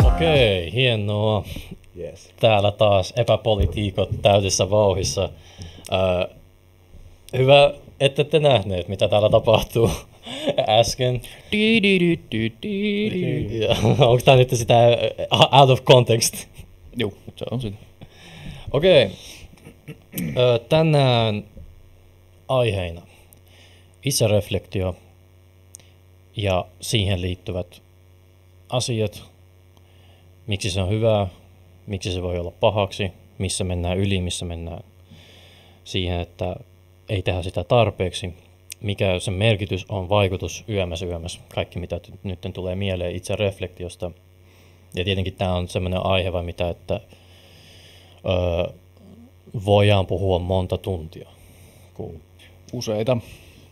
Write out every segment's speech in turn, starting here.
Okei, hienoa. Yes. Täällä taas epäpolitiikot täydessä vauhissa. Hyvä, ette te nähneet, mitä täällä tapahtuu äsken. Onko tämä nyt sitä out of context? Joo, se on sitä. Okei. Tänään aiheina itsereflektio ja siihen liittyvät asiat. Miksi se on hyvää, miksi se voi olla pahaksi, missä mennään yli, missä mennään siihen, että ei tehdä sitä tarpeeksi, mikä sen merkitys on, vaikutus, yömäs, kaikki mitä nyt tulee mieleen itse reflektiosta. Ja tietenkin tämä on sellainen aihe, mitä että voidaan puhua monta tuntia. Useita.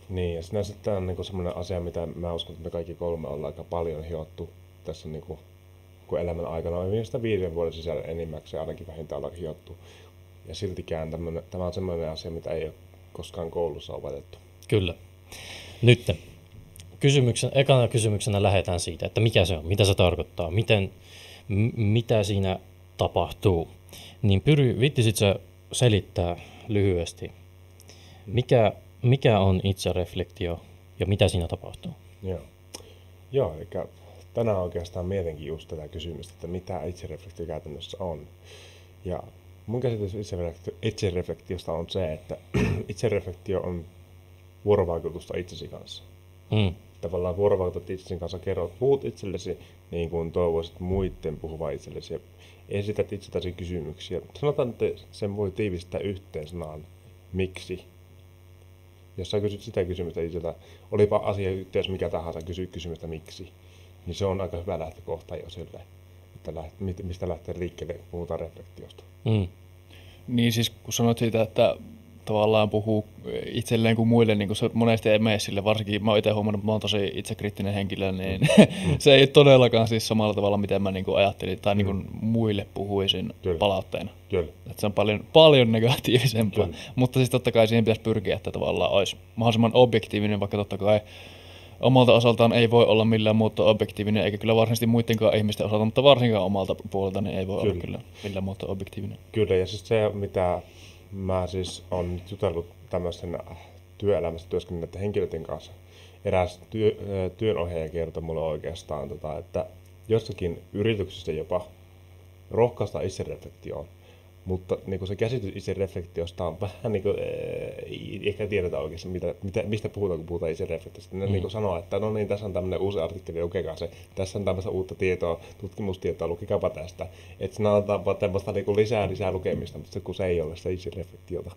Niin, ja sinänsä tämä on niinku semmoinen asia, mitä mä uskon, että me kaikki kolme ollaan aika paljon hiottu tässä niinku, kun elämän aikana on viimeistä 5 vuoden sisällä enimmäkseen ainakin vähintään ollaan hiottu. Ja siltikään tämä on semmoinen asia, mitä ei ole koskaan koulussa opetettu. Kyllä. Nyt ekana kysymyksenä lähdetään siitä, että mikä se on, mitä se tarkoittaa, mitä siinä tapahtuu. Niin viittisit sä selittää lyhyesti, mikä on itsereflektio ja mitä siinä tapahtuu? Joo, eli tänään oikeastaan mietinkin just tätä kysymystä, että mitä itsereflektio käytännössä on. Ja mun käsitys itsereflektiosta on se, että itsereflektio on vuorovaikutusta itsesi kanssa. Tavallaan vuorovaikutat itsesi kanssa, puhut itsellesi niin kuin toivoisit muiden puhuvan itsellesi ja esität itseltäsi kysymyksiä. Sanotaan, että sen voi tiivistää yhteen sanaan miksi. Jos sä kysyt sitä kysymystä itseltä, olipa asia yhteydessä mikä tahansa, kysy kysymystä miksi, niin se on aika hyvä lähtökohta jo sille, että mistä lähtee liikkeelle, puhutaan reflektiosta. Niin siis kun sanoit siitä, että tavallaan puhuu itselleen kuin muille, niin kuin se monesti ei mene sille, varsinkin mä oon itse huomannut, että mä oon tosi itsekriittinen henkilö, niin se ei todellakaan siis samalla tavalla, miten mä niin kuin ajattelin tai niin kuin muille puhuisin palautteena. Että se on paljon negatiivisempaa, mutta siis totta kai siihen pitäisi pyrkiä, että tavallaan olisi mahdollisimman objektiivinen, vaikka totta kai omalta osaltaan ei voi olla millään muuta objektiivinen, eikä kyllä varsinaisesti muidenkaan ihmisten osalta, mutta varsinkaan omalta puolelta niin ei voi olla kyllä millään muuta objektiivinen. Kyllä, ja siis se, mitä mä siis on nyt jutellut tämmöisen työelämässä työskennelleiden henkilöiden kanssa. Eräs työnohjaaja kertoi mulle oikeastaan, että jossakin yrityksessä jopa rohkaista itsereflektioon. Mutta niin se käsitys itsereflektiosta on vähän niin kuin, ei ehkä tiedetä oikeasti, mistä puhutaan, kun puhutaan itsereflektiosta. Ne niin sanoo, että no niin, tässä on tämmöinen uusi artikkeli, lukekaa se. Tässä on tämmöistä uutta tietoa, tutkimustietoa, lukikaapa tästä. Että siinä on tämmöistä niin lisää lukemista, mutta kun se ei ole sitä itsereflektiota.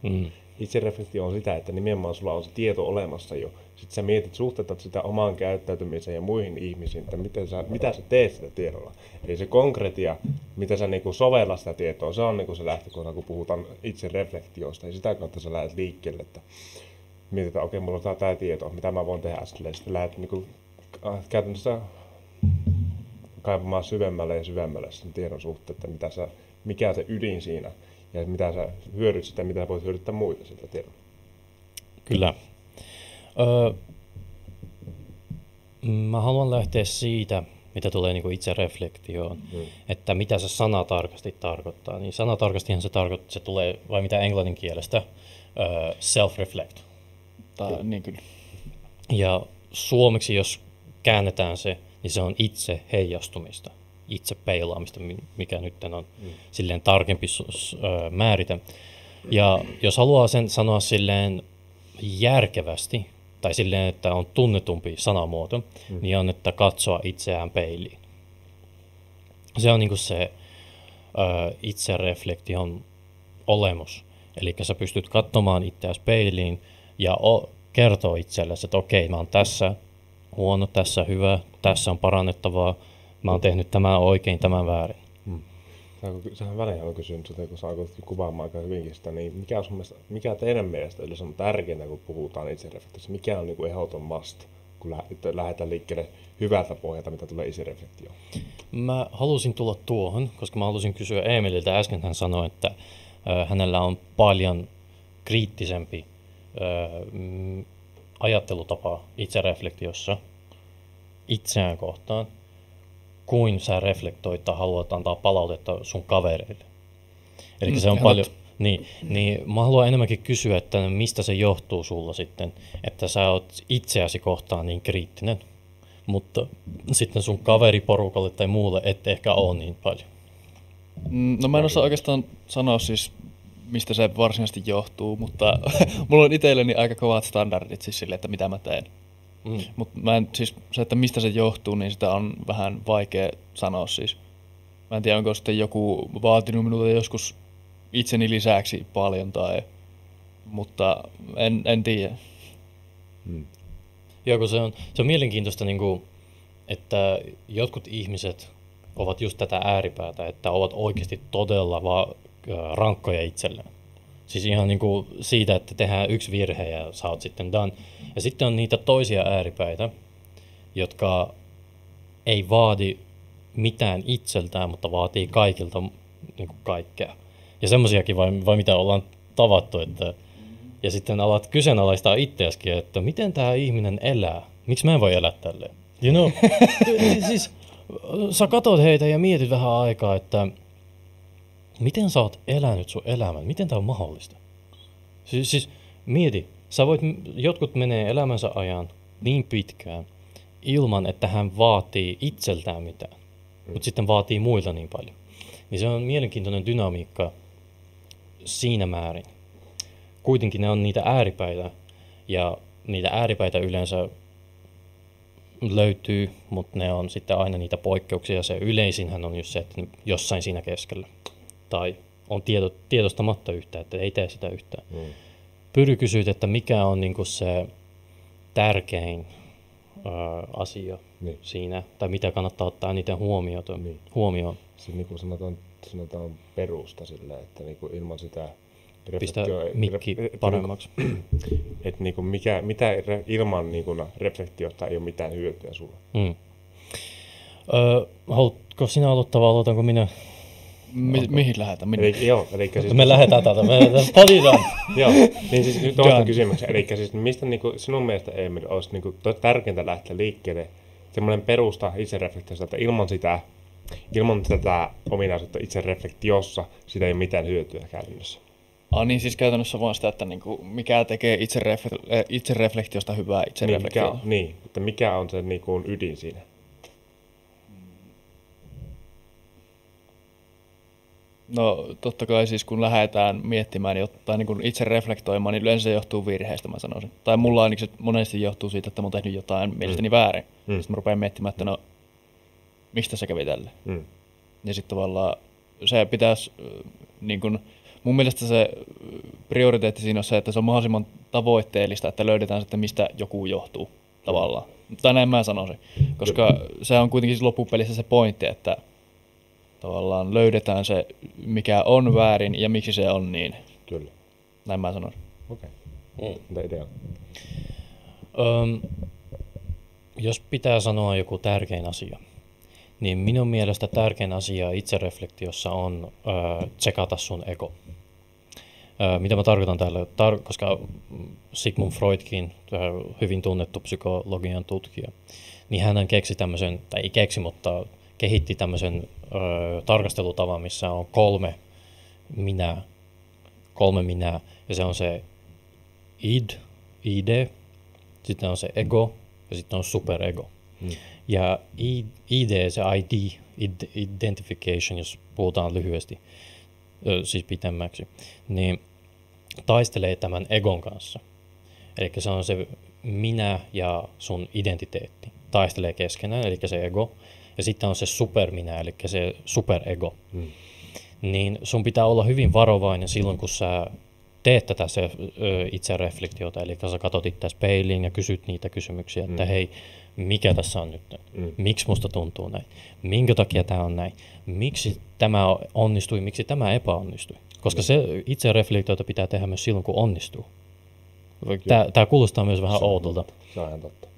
Itsereflektio on sitä, että nimenomaan sulla on se tieto olemassa jo. Sitten sä mietit, suhteutat sitä omaan käyttäytymiseen ja muihin ihmisiin, että mitä sä teet sitä tiedolla. Eli se konkretia, mitä sä niinku sovellat sitä tietoa, se on niinku se lähtökohta, kun puhutaan itsereflektiosta. Ja sitä kautta sä lähdet liikkeelle, että mietitään, okei, mulla on tää tieto, mitä mä voin tehdä äsken. Sitten lähdet niinku, käytännössä kaivamaan syvemmälle ja syvemmälle sen tiedon suhteen, että mikä on se ydin siinä. Ja mitä sä hyödyt sitä, mitä voit hyödyttää muita siltä tiedolla. Kyllä. Mä haluan lähteä siitä, mitä tulee niinku itsereflektioon, että mitä se sana tarkasti tarkoittaa. Niin sana tarkastihan se tulee, vai mitä englannin kielestä, self-reflect. Niin kyllä. Ja suomeksi, jos käännetään se, niin se on itse heijastumista, itse peilaamista, mikä nyt on silleen tarkempi määrite. Ja jos haluaa sen sanoa silleen järkevästi, tai silleen, että on tunnetumpi sanamuoto, niin on, että katsoa itseään peiliin. Se on niinku se itsereflektion olemus. Eli sä pystyt katsomaan itseäsi peiliin ja kertoo itsellesi, että okei, mä oon tässä huono, tässä hyvä, tässä on parannettavaa, mä oon tehnyt tämän oikein, tämän väärin. Sähän väliin on kysynyt sitä, kun sä alkoit kuvaamaan aika hyvinkin sitä, niin mikä teidän mielestä yleensä on tärkeintä, kun puhutaan itsereflektiosta? Mikä on niin ehdoton must, kun lähdetään liikkeelle hyvältä pohjalta, mitä tulee itsereflektioon? Mä halusin tulla tuohon, koska mä halusin kysyä Emililtä. Äsken hän sanoi, että hänellä on paljon kriittisempi ajattelutapa itsereflektiossa itseään kohtaan, kuin sä reflektoit tai haluat antaa palautetta sun kavereille. Eli se on paljon. Niin mä haluan enemmänkin kysyä, että mistä se johtuu sulla sitten, että sä oot itseäsi kohtaan niin kriittinen, mutta sitten sun kaveriporukalle tai muulle et ehkä ole niin paljon. No mä en osaa oikeastaan sanoa siis, mistä se varsinaisesti johtuu, mutta mulla on itselleni aika kovat standardit siis sille, että mitä mä teen. Mutta siis se, että mistä se johtuu, niin sitä on vähän vaikea sanoa siis. Mä en tiedä, onko sitten joku vaatinut minulta joskus itseni lisäksi paljon mutta en tiedä. Joo, kun se on mielenkiintoista, niin kuin, että jotkut ihmiset ovat just tätä ääripäätä, että ovat oikeasti todella rankkoja itselleen. Siis ihan niin kuin siitä, että tehdään yksi virhe ja sä oot sitten done. Ja sitten on niitä toisia ääripäitä, jotka ei vaadi mitään itseltään, mutta vaatii kaikilta niin kuin kaikkea. Ja semmoisiakin vai mitä ollaan tavattu, että ja sitten alat kyseenalaistaa itseäskin, että miten tämä ihminen elää? Miksi mä en voi elää tälleen? You know, siis sä katot heitä ja mietit vähän aikaa, että miten sä oot elänyt sun elämän? Miten tää on mahdollista? Siis mieti, jotkut menee elämänsä ajan niin pitkään ilman, että hän vaatii itseltään mitään, mutta sitten vaatii muilta niin paljon. Niin se on mielenkiintoinen dynamiikka siinä määrin. Kuitenkin ne on niitä ääripäitä, ja niitä ääripäitä yleensä löytyy, mutta ne on sitten aina niitä poikkeuksia. Se yleisinhän on just se, että jossain siinä keskellä. Tai on tiedostamatta yhtään, että ei tee sitä yhtään. Pyry kysyä, että mikä on niinku se tärkein asia siinä, tai mitä kannattaa ottaa eniten huomioon. Se niin kuin sanotaan perusta silleen, että niin kuin ilman sitä pistää mikki paremmaksi. Että niin kuin mitä ilman niin kuin reflektiota ei ole mitään hyötyä sulle. Haluatko sinä aloittaa, aloitanko minä? Mihin lähdetään? Siis me lähdetään täältä, me poditaan. Joo, niin siis nyt toinen kysymys. Eli siis mistä niin kuin sinun mielestä, Emil, olisi niin kuin tärkeintä lähteä liikkeelle semmoinen perusta itsereflektiosta, että ilman tätä ominaisuutta itsereflektiossa sitä ei ole mitään hyötyä käytännössä. Niin siis käytännössä vaan sitä, että niinku, mikä tekee itsereflektiosta hyvää itsereflektiota. Niin, että mikä on se niinku ydin siinä? No totta kai siis kun lähdetään miettimään tai niin itse reflektoimaan, niin yleensä se johtuu virheistä, mä sanoisin. Tai mulla ainakin se monesti johtuu siitä, että mä oon tehnyt jotain mielestäni väärin. Sitten mä rupean miettimään, että no, mistä se kävi tälle. Ja sitten tavallaan se pitäisi, niin kun, mun mielestä se prioriteetti siinä on se, että se on mahdollisimman tavoitteellista, että löydetään sitten, mistä joku johtuu tavallaan. Tai näin mä sanoisin, koska se on kuitenkin loppupelissä se pointti, että tavallaan löydetään se, mikä on väärin ja miksi se on niin. Kyllä. Näin mä sanon. Okei. Mitä idea? Jos pitää sanoa joku tärkein asia, niin minun mielestä tärkein asia itsereflektiossa on tsekata sun ego. Mitä mä tarkoitan täällä? Koska Sigmund Freudkin, hyvin tunnettu psykologian tutkija, niin hän keksi tämmöisen, tai ei keksi, mutta kehitti tämmöisen tarkastelutavan, missä on kolme minää, ja se on se id, sitten on se ego, ja sitten on superego. Ja ID, se identification, jos puhutaan lyhyesti, siis pitemmäksi, niin taistelee tämän egon kanssa. Eli se on se minä ja sun identiteetti. Taistelee keskenään, eli se ego. Ja sitten on se superminä, eli se superego. Niin sun pitää olla hyvin varovainen silloin, kun sä teet tätä itsereflektiota. Eli sä katot itse peiliin ja kysyt niitä kysymyksiä, että hei, mikä tässä on nyt? Miksi musta tuntuu näin? Minkä takia tämä on näin? Miksi tämä onnistui, miksi tämä epäonnistui? Koska se itsereflektiota pitää tehdä myös silloin, kun onnistuu. Tämä kuulostaa myös vähän oudolta. Se on ihan totta.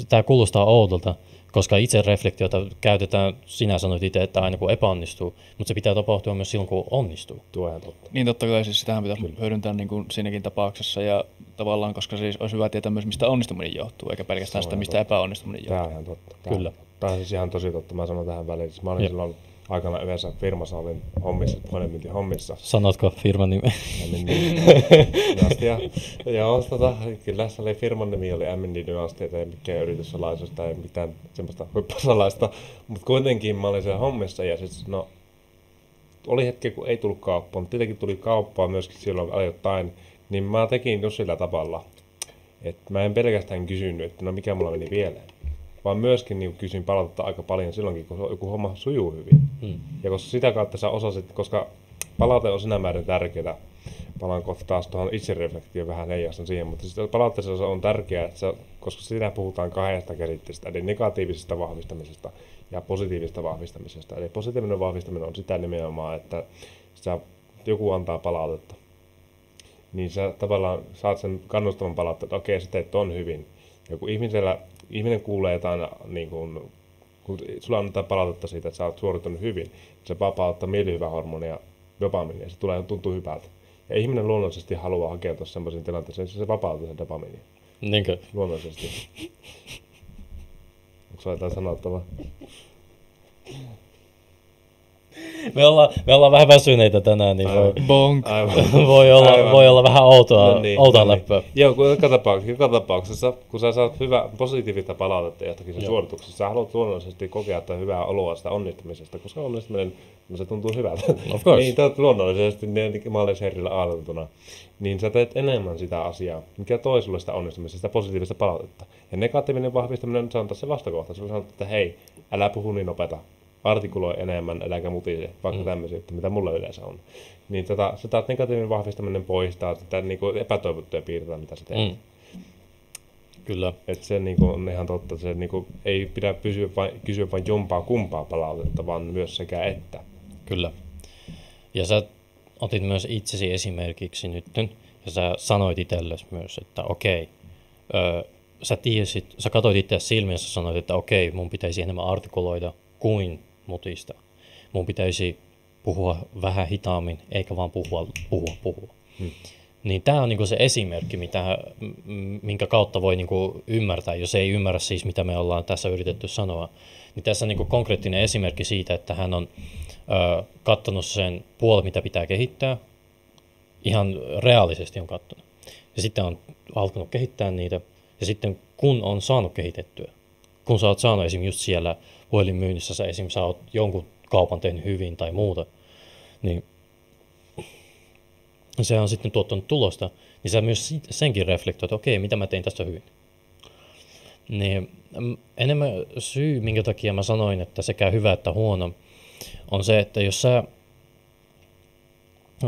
Tämä kuulostaa oudolta, koska itsereflektiota käytetään, sinä sanoit itse, että aina kun epäonnistuu, mutta se pitää tapahtua myös silloin, kun onnistuu. Tuo on ihan totta. Niin totta kai siis sitähän pitäisi hyödyntää niin kuin siinäkin tapauksessa ja tavallaan, koska siis olisi hyvä tietää myös, mistä onnistuminen johtuu, eikä pelkästään sitä, mistä epäonnistuminen johtuu. Tämä on ihan totta. Kyllä. Tämä on siis ihan tosi totta. Mä sanon tähän väliin. Mä olin silloin aikana yhdessä firmassa, olin hommissa, puhelinmyyntin hommissa. Sanotko firman nime? Dynastia. Joo, kyllä se oli firman nimi, oli M&D Dynastia, ei mikään yrityssalaisuus tai mitään semmoista huippusalaista. Mutta kuitenkin mä olin siellä hommissa ja sit, oli hetki, kun ei tullut kauppaa, mutta tietenkin tuli kauppaa myöskin silloin ajoittain, niin mä tekin just sillä tavalla, että mä en pelkästään kysynyt, että no mikä mulla meni pieleen, vaan myöskin niin kysyin palautetta aika paljon silloinkin, kun joku homma sujuu hyvin. Ja koska sitä kautta sä osasit, koska palaute on sinä määrin tärkeää, palaan kohta taas tuohon itsereflektioon vähän heijastan siihen, mutta palautteessa on tärkeää, että koska siinä puhutaan kahdesta käsitteestä, eli negatiivisesta vahvistamisesta ja positiivisesta vahvistamisesta. Eli positiivinen vahvistaminen on sitä nimenomaan, että joku antaa palautetta, niin sä tavallaan saat sen kannustavan palautteen, että okei, sä teet ton hyvin. Ja kun ihminen kuulee jotain, niin kun sulla annetaan palautetta siitä, että sä oot suorittanut hyvin, se vapauttaa mielihyvähormonia, dopamiinia, ja se tuntuu hyvältä. Ja ihminen luonnollisesti haluaa hakeutua semmoisiin tilanteisiin, että se vapauttaa sen dopamiinia. Niinkö? Luonnollisesti. Onko sulla jotain sanottavaa? Me ollaan vähän väsyneitä tänään, niin voi olla vähän outoa läppöä. Joo, joka tapauksessa, kun sä saat hyvää positiivista palautetta johtakin suorituksessa, sä haluat luonnollisesti kokea että hyvää oloa sitä onnistumisesta, koska onnistuminen se tuntuu hyvältä. Of course. Niin, luonnollisesti maalaisherrillä ajateltuna, niin sä teet enemmän sitä asiaa, mikä toi sulle sitä onnistumisesta, sitä positiivista palautetta. Ja negatiivinen vahvistaminen, se on taas se vastakohta. Sulla sanotaan, että hei, älä puhu niin nopeata. Artikuloi enemmän, äläkä mutise, vaikka tämmöisiä, että mitä mulla yleensä on. Niin sitä negatiivinen vahvistaminen poistaa sitä niinku epätoivottuja piirteitä, mitä sä teet. Kyllä. Et se niinku on ihan totta, se niinku ei pidä kysyä vain jompaa kumpaa palautetta, vaan myös sekä että. Kyllä. Ja sä otit myös itsesi esimerkiksi nyt, ja sä sanoit itsellesi myös, että okei, sä katsoit itseäsi silmiin ja sä sanoit, että okei, mun pitäisi enemmän artikuloida kuin mutista. Mun pitäisi puhua vähän hitaammin, eikä vaan puhua. Niin tämä on niinku se esimerkki, minkä kautta voi niinku ymmärtää, jos ei ymmärrä siis, mitä me ollaan tässä yritetty sanoa. Niin tässä on niinku konkreettinen esimerkki siitä, että hän on katsonut sen puolet, mitä pitää kehittää. Ihan reaalisesti on katsonut. Ja sitten on alkanut kehittää niitä. Ja sitten kun on saanut kehitettyä, kun sä oot saanut esimerkiksi just siellä puhelinmyynnissä, sä esimerkiksi sä oot jonkun kaupan tehnyt hyvin tai muuta, niin se on sitten tuottanut tulosta, niin sä myös senkin reflektoit, että okei, mitä mä tein tästä hyvin. Niin enemmän syy, minkä takia mä sanoin, että sekä hyvä että huono, on se, että jos sä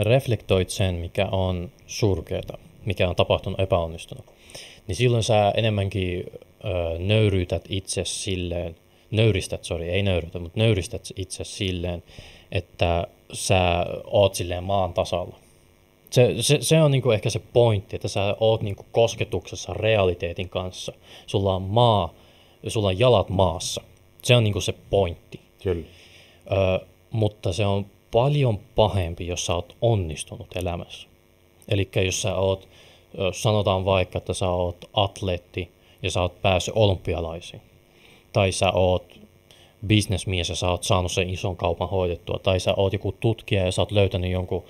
reflektoit sen, mikä on surkeata, mikä on tapahtunut epäonnistunut, niin silloin sä enemmänkin nöyristät itse silleen, että sä oot silleen maan tasalla. Se on niinku ehkä se pointti, että sä oot niinku kosketuksessa realiteetin kanssa. Sulla on jalat maassa. Se on niinku se pointti. Kyllä. Mutta se on paljon pahempi, jos sä oot onnistunut elämässä. Eli jos sä oot, sanotaan vaikka, että sä oot atleetti ja sä oot päässyt olympialaisiin. Tai sä oot businessmies ja sä oot saanut sen ison kaupan hoidettua. Tai sä oot joku tutkija ja sä oot löytänyt jonkun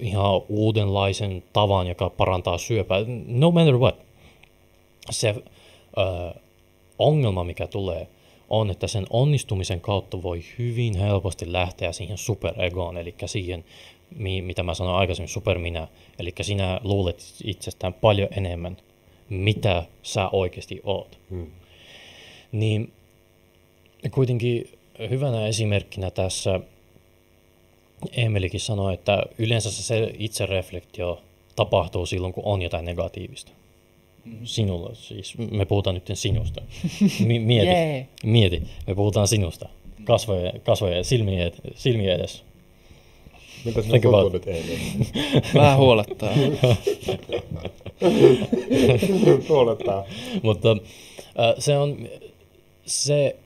ihan uudenlaisen tavan, joka parantaa syöpää. No matter what. Se ongelma, mikä tulee, on, että sen onnistumisen kautta voi hyvin helposti lähteä siihen superegoon, eli siihen, mitä mä sanoin aikaisemmin, superminä. Eli sinä luulet itsestään paljon enemmän, mitä sä oikeasti oot. Niin kuitenkin hyvänä esimerkkinä tässä Emelikin sanoi, että yleensä se itsereflektio tapahtuu silloin, kun on jotain negatiivista. Sinulla siis. Me puhutaan nyt sinusta. Mieti. Me puhutaan sinusta. Kasvoja silmiä edessä. Mitä sinä tuntuu nyt, Emeli? Vähän huolettaa. Kuulettaa. Mutta se on se,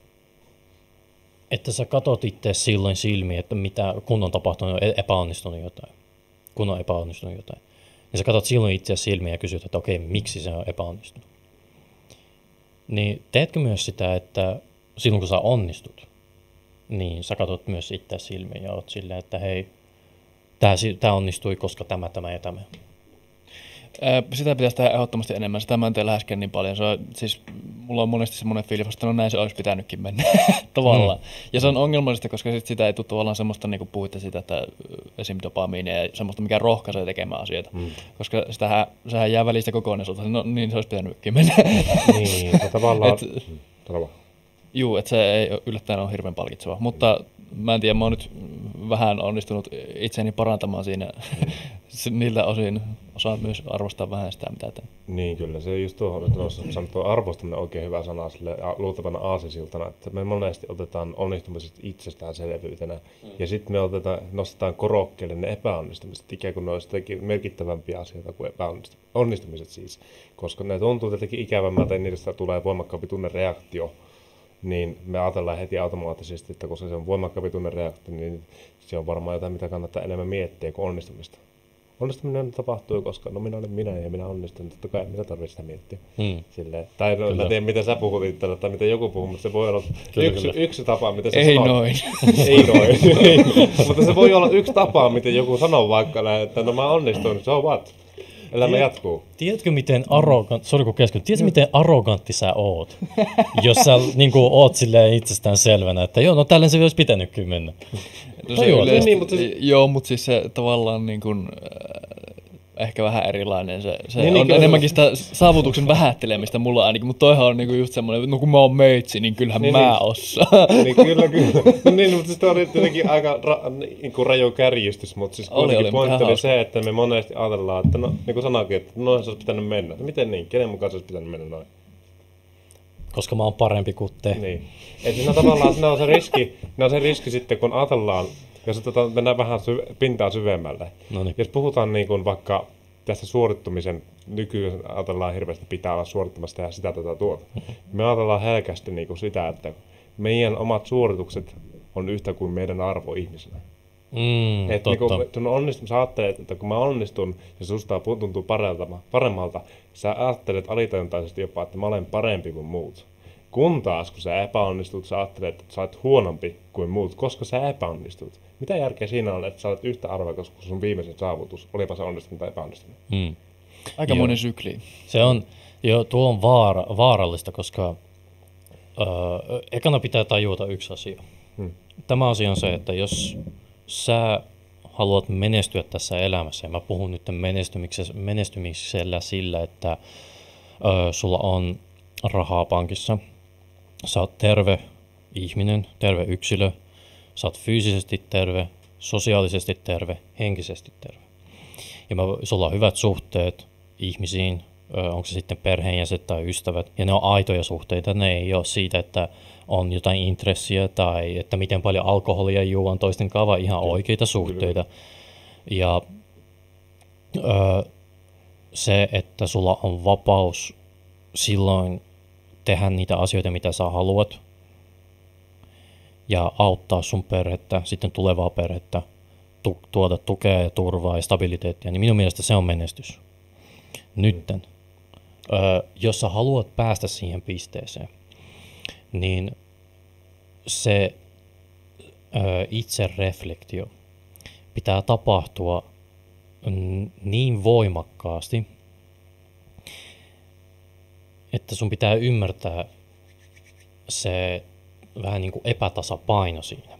että sä katot itse silloin silmiin, että kun on tapahtunut epäonnistunut jotain. Kun on epäonnistunut jotain. Ja sä katot silloin itse silmiin ja kysyt, että okei, miksi se on epäonnistunut. Niin teetkö myös sitä, että silloin kun sä onnistut, niin sä katot myös itse silmiin ja oot silleen, että hei, tää onnistui, koska tämä ja tämä. Sitä pitäisi tehdä ehdottomasti enemmän. Sitä mä en tee läheskään niin paljon. Se on, siis, mulla on monesti semmoinen fiilis, että no näin se olisi pitänytkin mennä tavallaan. Ja se on ongelmallista, koska sitä ei tule tavallaan semmoista, niin kuin puhuitte siitä, että esim. Dopamiinia ja semmoista, mikä rohkaisee tekemään asioita. Koska sehän jää välistä kokonaisuutta. No niin se olisi pitänytkin mennä. Niin, tavallaan. Juu, että se ei yllättäen ole hirveän palkitsevaa. Mutta mä en tiedä, mä oon nyt vähän onnistunut itseäni parantamaan siinä. Niiltä osin osaan myös arvostaa vähän sitä, mitä teen. Niin kyllä, se just tuohon, että sanottu arvostaminen on oikein hyvä sana sille luultavana aasisiltana, että me monesti otetaan onnistumiset itsestäänselvyytenä ja sitten me nostetaan korokkeelle ne epäonnistumiset, ikään kuin ne olisi merkittävämpiä asioita kuin onnistumiset siis, koska ne tuntuu tietenkin ikävämmältä ja niistä tulee voimakkaampi tunnereaktio, niin me ajatellaan heti automaattisesti, että koska se on voimakkaampi tunnereaktio, niin se on varmaan jotain, mitä kannattaa enemmän miettiä kuin onnistumista. Onnistuminen tapahtuu, koska no minä olen minä ja minä onnistun, totta kai mitä tarvitsee sitä miettiä. Silleen, tai no, en tiedä mitä sä puhut itsellä tai mitä joku puhuu, mutta se voi olla yksi tapa, miten sä sanoo. Noin. Ei noin. Mutta se voi olla yksi tapa, miten joku sanoo vaikka, että no mä onnistun, so what? Elämä jatkuu. Tiedätkö miten miten arrogantti sä oot, jos sä niin kuin, oot silleen itsestään selvänä, että joo, no tälleen se olisi pitänytkin mennä. No se yleisesti, niin, mutta joo, mutta siis se tavallaan niin kuin, ehkä vähän erilainen. Se niin, on enemmänkin sitä saavutuksen vähättelemistä mulla ainakin, mutta toihan on niinku just semmoinen, että no kun mä oon meitsi, niin kyllähän mä osaan. Niin kyllä. No niin, mutta siis toi oli tietenkin aika niinku raju kärjistys, mutta siis kuitenkin pointti oli se, että me monesti ajatellaan, että no niin kuin sanoikin, että noin se olisi pitänyt mennä. No miten niin? Kenen mukaan se olisi pitänyt mennä noin? Koska mä oon parempi kuin te. Niin. Että no tavallaan ne on se riski sitten, kun ajatellaan, jos mennään vähän pintaa syvemmälle. Noniin. Jos puhutaan niin kuin vaikka tästä suorittumisen, nykyään ajatellaan hirveästi pitää olla suorittamassa ja sitä tätä tuota. Me ajatellaan helkästi niin kuin sitä, että meidän omat suoritukset on yhtä kuin meidän arvo ihmisenä. Että niin onnistumisen sä ajattelet, että kun mä onnistun ja susta tuntuu paremmalta, sä ajattelet alitajuntaisesti jopa, että mä olen parempi kuin muut. Kun taas, kun sä epäonnistut, sä ajattelet, että sä olet huonompi kuin muut, koska sä epäonnistut. Mitä järkeä siinä on, että sä olet yhtä arvokas kuin sun viimeisen saavutus, olipa se onnistunut tai epäonnistunut? Aikamoinen sykli. Se on, tuo on vaarallista, koska ekana pitää tajuta yksi asia. Tämä asia on se, että jos sä haluat menestyä tässä elämässä, ja mä puhun nyt menestymisellä sillä, että sulla on rahaa pankissa, sä oot terve ihminen, terve yksilö, sä oot fyysisesti terve, sosiaalisesti terve, henkisesti terve. Ja sulla on hyvät suhteet ihmisiin, onko se sitten perheenjäsenet tai ystävät, ja ne on aitoja suhteita, ne ei ole siitä, että on jotain intressiä tai että miten paljon alkoholia juon toisten kanssa, vaan ihan oikeita suhteita. Ja se, että sulla on vapaus silloin tehdä niitä asioita, mitä sä haluat, ja auttaa sun perhettä, sitten tulevaa perhettä, tuoda tukea ja turvaa ja stabiliteettia, niin minun mielestä se on menestys. Nytten, jos sä haluat päästä siihen pisteeseen, niin se itsereflektio pitää tapahtua niin voimakkaasti, että sun pitää ymmärtää se vähän niin kuin epätasapaino siinä,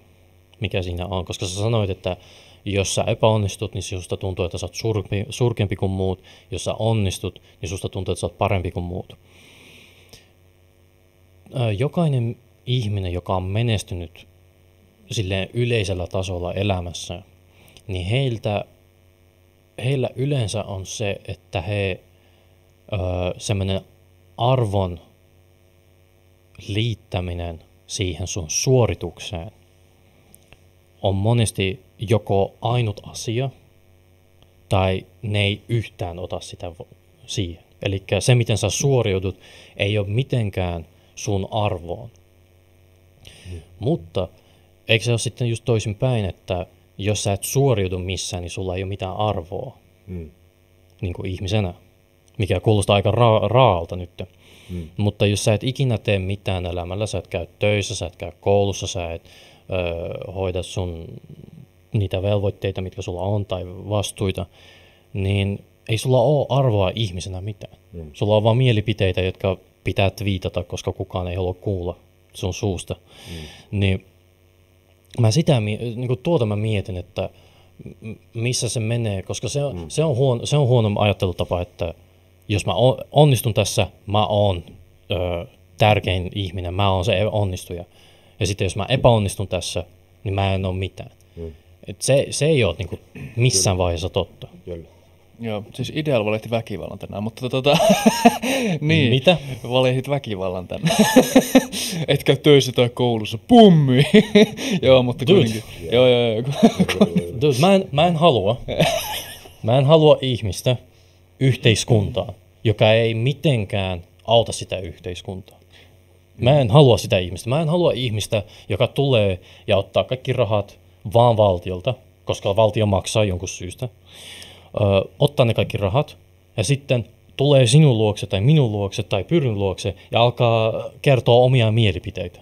mikä siinä on. Koska sä sanoit, että jos sä epäonnistut, niin susta tuntuu, että sä oot surkeampi kuin muut. Jos sä onnistut, niin susta tuntuu, että sä oot parempi kuin muut. Jokainen ihminen, joka on menestynyt silleen yleisellä tasolla elämässä, niin heillä yleensä on se, että he semmoinen arvon liittäminen siihen sun suoritukseen on monesti joko ainut asia, tai ne ei yhtään ota siihen. Eli se, miten sä suoriudut, ei ole mitenkään sun arvoon. Mutta eikö se ole sitten just toisinpäin, että jos sä et suoriudu missään, niin sulla ei ole mitään arvoa niin kuin ihmisenä, mikä kuulostaa aika raalta nyt. Mutta jos sä et ikinä tee mitään elämällä, sä et käy töissä, sä et käy koulussa, sä et hoida sun niitä velvoitteita, mitkä sulla on, tai vastuita, niin ei sulla ole arvoa ihmisenä mitään. Sulla on vaan mielipiteitä, jotka pitää twiitata, koska kukaan ei halua kuulla sun suusta. Niin mä sitä, niin kuin tuota mä mietin, että missä se menee, koska se on huono ajattelutapa, että jos mä onnistun tässä, mä oon tärkein ihminen, mä oon se onnistuja. Ja sitten jos mä epäonnistun tässä, niin mä en ole mitään. Et se ei ole niin kuin missään vaiheessa totta. Kyllä. Joo, siis Ideal valehti väkivallan tänään, mutta niin. Mitä? Valehtit väkivallan tänään. Et käy töissä tai koulussa, pummi! Joo, mutta kuitenkin. Joo. Dude, mä en halua ihmistä yhteiskuntaan, joka ei mitenkään auta sitä yhteiskuntaa. Mä en halua sitä ihmistä. Mä en halua ihmistä, joka tulee ja ottaa kaikki rahat vaan valtiolta, koska valtio maksaa jonkun syystä. Ottaa ne kaikki rahat ja sitten tulee sinun luokse tai minun luokse tai Pyryn luokse ja alkaa kertoa omia mielipiteitä.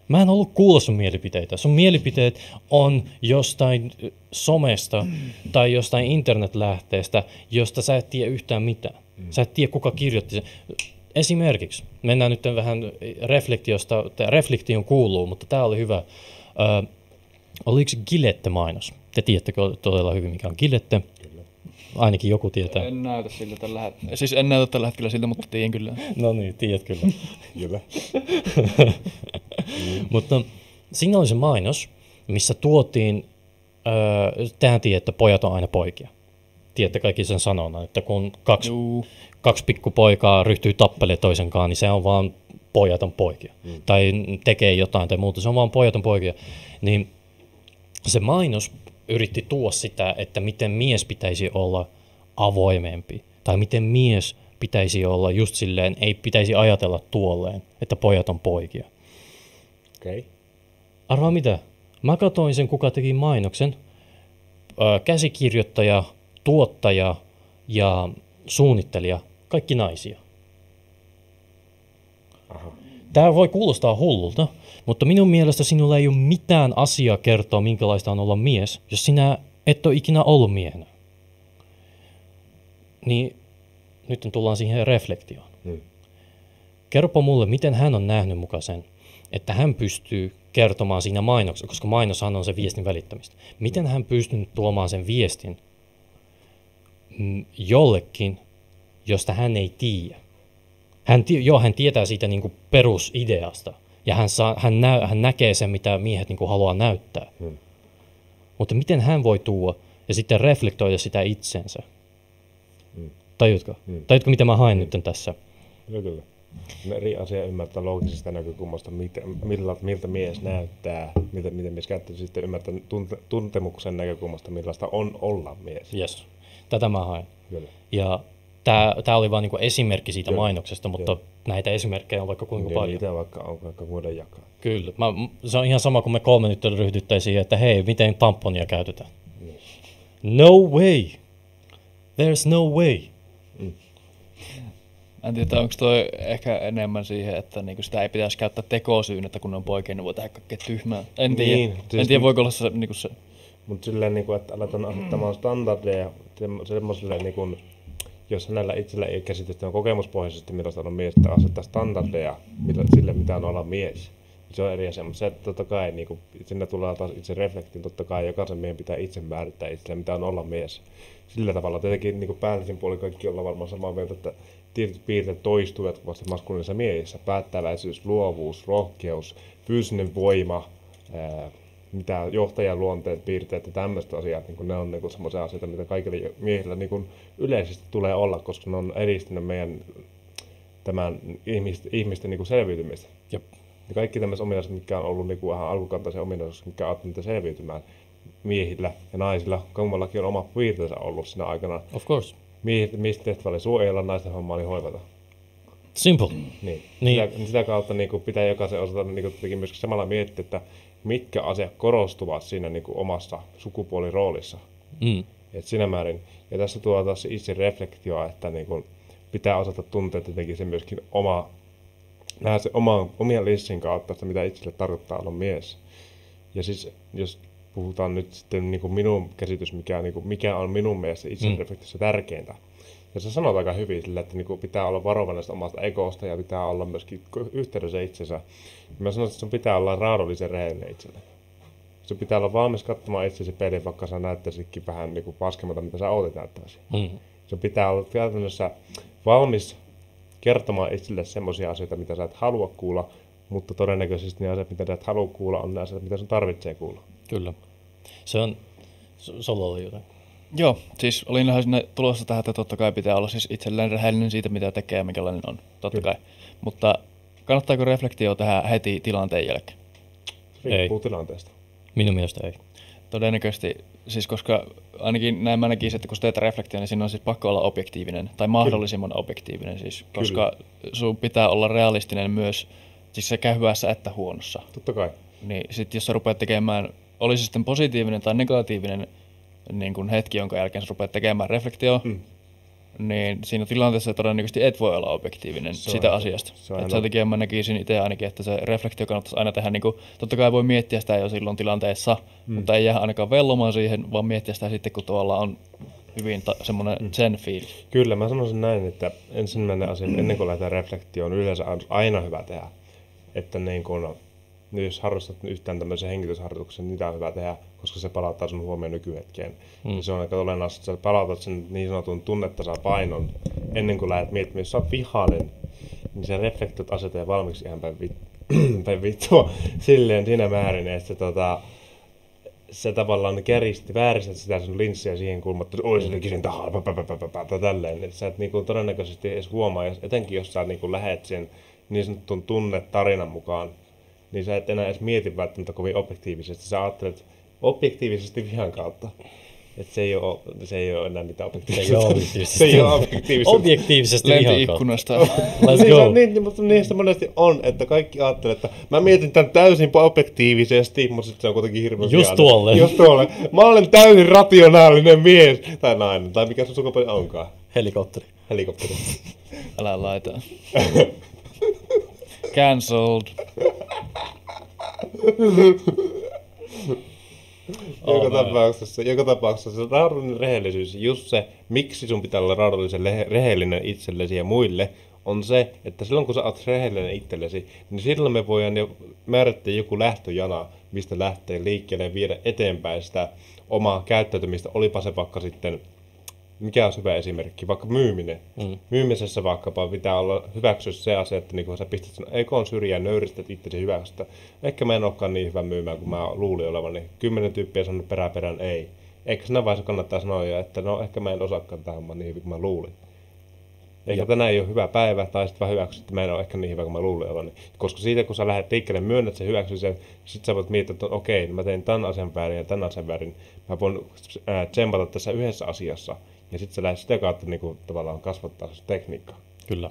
Mä en halua kuulla sun mielipiteitä. Sun mielipiteet on jostain somesta tai jostain internetlähteestä, josta sä et tiedä yhtään mitään. Sä et tiedä, kuka kirjoitti sen. Esimerkiksi, mennään nyt vähän reflektiosta, reflektion kuuluu, mutta tää oli hyvä. Oliko Gillette-mainos? Te tiedättekö todella hyvin, mikä on Gillette? Ainakin joku tietää. En näytä siltä tällä hetkellä siltä, mutta tiedän kyllä. No niin, tiedät kyllä. Kyllä. Mutta siinä oli se mainos, missä tuotiin, tehän tiedät, että pojat on aina poikia. Tiedätte kaikki sen sanonnan, että kun kaksi pikkupoikaa ryhtyy tappelemaan toisenkaan, niin se on vaan pojat on poikia. Tai tekee jotain tai muuta, se on vaan pojat on poikia. Niin se mainos yritti tuoda sitä, että miten mies pitäisi olla avoimempi. Tai miten mies pitäisi olla just silleen, ei pitäisi ajatella tuolleen, että pojat on poikia. Okei. Arvaa mitä? Mä katsoin sen, kuka teki mainoksen. Käsikirjoittaja, tuottaja ja suunnittelija, kaikki naisia. Aha. Tämä voi kuulostaa hullulta, mutta minun mielestä sinulla ei ole mitään asiaa kertoa, minkälaista on olla mies, jos sinä et ole ikinä ollut miehenä. Niin nyt tullaan siihen reflektioon. Kerropa mulle, miten hän on nähnyt mukaan sen, että hän pystyy kertomaan siinä mainoksessa, koska mainoshan on se viestin välittämistä. Miten hän pystyy tuomaan sen viestin jollekin, josta hän ei tiedä. Hän tietää siitä niin kuin perusideasta ja hän näkee sen, mitä miehet niin kuin haluaa näyttää. Mutta miten hän voi tuoda ja sitten reflektoida sitä itsensä? Tajutko? Tajutko, mitä mä haen nyt tässä? Kyllä. Eri asia ymmärtää loogisesta näkökulmasta, miltä mies näyttää, miten mies käyttää, sitten ymmärtää tuntemuksen näkökulmasta, millaista on olla mies. Yes. Tätä mä haen. Kyllä. Ja tämä oli vain niinku esimerkki siitä mainoksesta, mutta näitä esimerkkejä on vaikka kuinka paljon. Niitä on vaikka muiden jakaa. Kyllä. Se on ihan sama kuin me 3 nyt ryhdyttäisiin, että hei, miten tamponia käytetään. No way! There's no way! En tiedä, onko toi ehkä enemmän siihen, että niinku sitä ei pitäisi käyttää tekosyyn, että kun ne on poikia, niin voi tehdä kaikkea tyhmää. En tiedä, en tiedä voiko olla se, niinku se. Mutta silleen, niinku, että aletaan asettamaan standardeja semmoiselle, niinku, jos hänellä itsellä ei käsitystä kokemuspohjaisesti, millaista on mies, että asettaa standardeja sille, mitä on olla mies. Se on eri asia, mutta se, että totta kai, niin sinne tulee taas itse reflektiin, totta kai jokaisen miehen pitää itse määrittää itselleen, mitä on olla mies. Sillä tavalla tietenkin niin päällisin puolin kaikki ollaan varmaan samaa mieltä, että tietyt piirteet toistuu jatkuvasti maskuliinisessa miehessä. Päättäväisyys, luovuus, rohkeus, fyysinen voima, mitä johtajan luonteet, piirteet ja tämmöiset asiat, niin ne on niin semmoisia asioita, mitä kaikilla miehillä niin yleisesti tulee olla, koska ne on edistänyt meidän tämän ihmisten niin selviytymistä. Jep. Ja kaikki tämmöiset ominaisuudet, mitkä on ollut niin vähän alkukantaisia ominaisuuksia, mitkä on auttanut niitä selviytymään miehillä ja naisilla, kummallakin on oma piirteensä ollut siinä aikana. Of course. mistä tehtävä oli suojella, naisten homma oli hoivata. Simple. Niin. Sitä kautta niin kuin pitää jokaisen osata niin kuin myös samalla miettiä, että mitkä asiat korostuvat siinä niin kuin omassa sukupuoliroolissa. Et siinä määrin. Ja tässä tuo taas itse reflektio, että niin kuin pitää osata tuntea tietenkin se myöskin nähdä se omien lissin kautta, että mitä itselle tarkoittaa olla mies. Ja siis jos puhutaan nyt sitten niin kuin minun käsitys, mikä on minun mielestä itsereflektiossa tärkeintä. Ja se sanoo aika hyvin sillä, että niin pitää olla varovainen omasta egosta ja pitää olla myöskin yhteydessä itsensä. Mä sanoisin, että sun pitää olla raadollisen rehellinen itselle. Sun pitää olla valmis katsomaan itsesi peiliin, vaikka sä näyttäisitkin vähän niin paskemmalta, mitä sä ootit näyttäväsi. Sun pitää olla käytännössä valmis kertomaan itselle semmoisia asioita, mitä sä et halua kuulla, mutta todennäköisesti ne asiat, mitä sä et halua kuulla, on ne asiat, mitä sun tarvitsee kuulla. Kyllä. Se on solo jotain. Joo, siis olin ihan sinne tulossa tähän, että totta kai pitää olla siis itselleen rehellinen siitä, mitä tekee ja minkälainen on, totta kai. Mutta kannattaako reflektio tehdä heti tilanteen jälkeen? Riippuu tilanteesta. Minun mielestä ei. Todennäköisesti, siis koska ainakin näin mä näkisin, että kun teet reflektio, niin siinä on siis pakko olla objektiivinen, tai mahdollisimman objektiivinen siis, koska sun pitää olla realistinen myös, siis sekä hyvässä että huonossa. Totta kai. Niin sit jos sä rupeat tekemään, olisi sitten positiivinen tai negatiivinen niin kun hetki, jonka jälkeen sä rupeat tekemään reflektio, niin siinä tilanteessa todennäköisesti et voi olla objektiivinen sitä asiasta. Sen takia mä näkisin itse ainakin, että se reflektio kannattaisi aina tehdä, niin kuin, totta kai voi miettiä sitä jo silloin tilanteessa, mutta ei jää ainakaan vellomaan siihen, vaan miettiä sitä sitten, kun tuolla on hyvin semmoinen zen fiilis. Kyllä, mä sanoisin näin, että ensimmäinen asia, ennen kuin lähdetään reflektioon, yleensä on aina hyvä tehdä. Että niin kun, jos harrastat yhtään tämmöisen hengitysharjoituksen, niin niitä on hyvä tehdä, koska se palauttaa sun huomioon nykyhetkeen. Ja se on aika olennaista, että sä palautat sen niin sanotun tunnetasapanon ennen kuin lähdet miettimään. Jos sä oot vihainen, niin sä reflektiot asetetaan valmiiksi ihan päin vittua silleen siinä määrin, että se tavallaan vääristät sitä sun linssiä siihen kulmaan, että oi se kisin tahaa, tälleen. Että sä et niinku todennäköisesti edes huomaa, etenkin jos sä niinku lähet sen niin sanotun tunnetarinan mukaan, niin sä et enää edes mieti välttämättä kovin objektiivisesti. Sä ajattelet objektiivisesti vihan kautta. Että se ei ole enää mitään objektiivisesti. Se ei ole objektiivisesti. Objektiivisesti vihan kautta. Lenti ikkunasta. Let's go. Niin, mutta niistä monesti on, että kaikki ajattelee, että mä mietin tämän täysin objektiivisesti, mutta sitten se on kuitenkin hirveän Just tuolle. Mä olen täysin rationaalinen mies. Tai nainen, tai mikä sun sukupuoli onkaan. Helikopteri. Älä laita. Cancelled. Joka tapauksessa se raadollinen rehellisyys, just se, miksi sun pitää olla raadollisen rehellinen itsellesi ja muille, on se, että silloin kun sä oot rehellinen itsellesi, niin silloin me voidaan jo määrittää joku lähtöjana, mistä lähtee liikkeelle ja viedä eteenpäin sitä omaa käyttäytymistä, olipa se vaikka sitten, mikä on hyvä esimerkki, vaikka myyminen. Myymisessä vaikkapa pitää olla hyväksyä se asia, että niin kun sä pistät sen ekon syrjään, nöyristät itsesi hyvästä. Ehkä mä en olekaan niin hyvä myymään kuin mä luulin olevani. 10 tyyppiä sanoo peräperään ei. Eikä siinä vaiheessa kannattaa sanoa jo, että no ehkä mä en osaakaan tähän niin hyvin kuin mä luulin. Eikä tänään ei ole hyvä päivä, tai sitten vaan hyväksy, että mä en ole ehkä niin hyvä kuin mä luulin olevani. Koska siitä kun sä lähdet liikkeelle, myönnät sen, hyväksy sen, sit sä voit miettiä, että okei, mä tein tämän asian väärin ja tämän asian väärin. Mä voin tsempata tässä yhdessä asiassa. Ja sitten se lähdet sitä kautta niin kuin, tavallaan kasvattaa se tekniikka. Kyllä.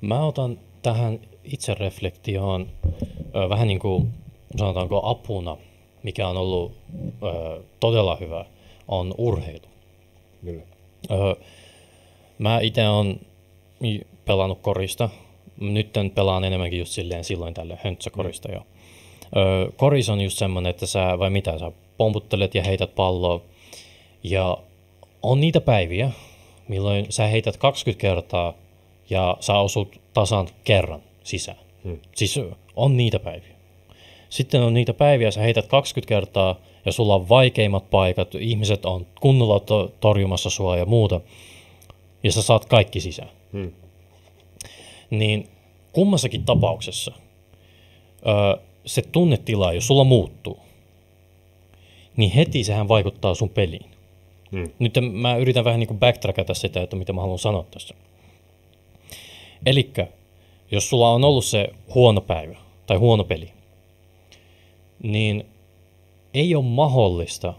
Mä otan tähän itsereflektioon vähän niin kuin sanotaanko apuna, mikä on ollut todella hyvä, on urheilu. Kyllä. Mä itse olen pelannut korista. Nyt pelaan enemmänkin just silloin tälle höntsäkorista jo. Koris on just semmoinen, että sä pomputtelet ja heität palloa. Ja on niitä päiviä, milloin sä heität 20 kertaa ja sä osut tasan kerran sisään. Siis on niitä päiviä. Sitten on niitä päiviä, sä heität 20 kertaa ja sulla on vaikeimmat paikat, ihmiset on kunnolla torjumassa sua ja muuta. Ja sä saat kaikki sisään. Niin kummassakin tapauksessa se tunnetila, jos sulla muuttuu, niin heti sehän vaikuttaa sun peliin. Nyt mä yritän vähän niin kuin backtrackata sitä, että mitä mä haluan sanoa tässä. Elikkä, jos sulla on ollut se huono päivä tai huono peli, niin ei ole mahdollista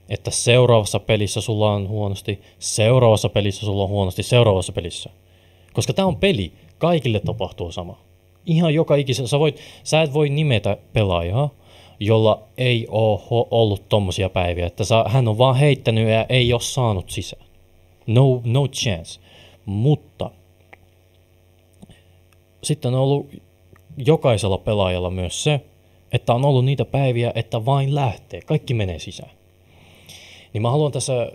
että seuraavassa pelissä sulla on huonosti, seuraavassa pelissä sulla on huonosti, seuraavassa pelissä. Koska tämä on peli, kaikille tapahtuu sama. Ihan joka ikisen, sä et voi nimetä pelaajaa, jolla ei ole ollut tommosia päiviä, että hän on vaan heittänyt ja ei ole saanut sisään. No chance. Mutta sitten on ollut jokaisella pelaajalla myös se, että on ollut niitä päiviä, että vain lähtee. Kaikki menee sisään. Niin mä haluan tässä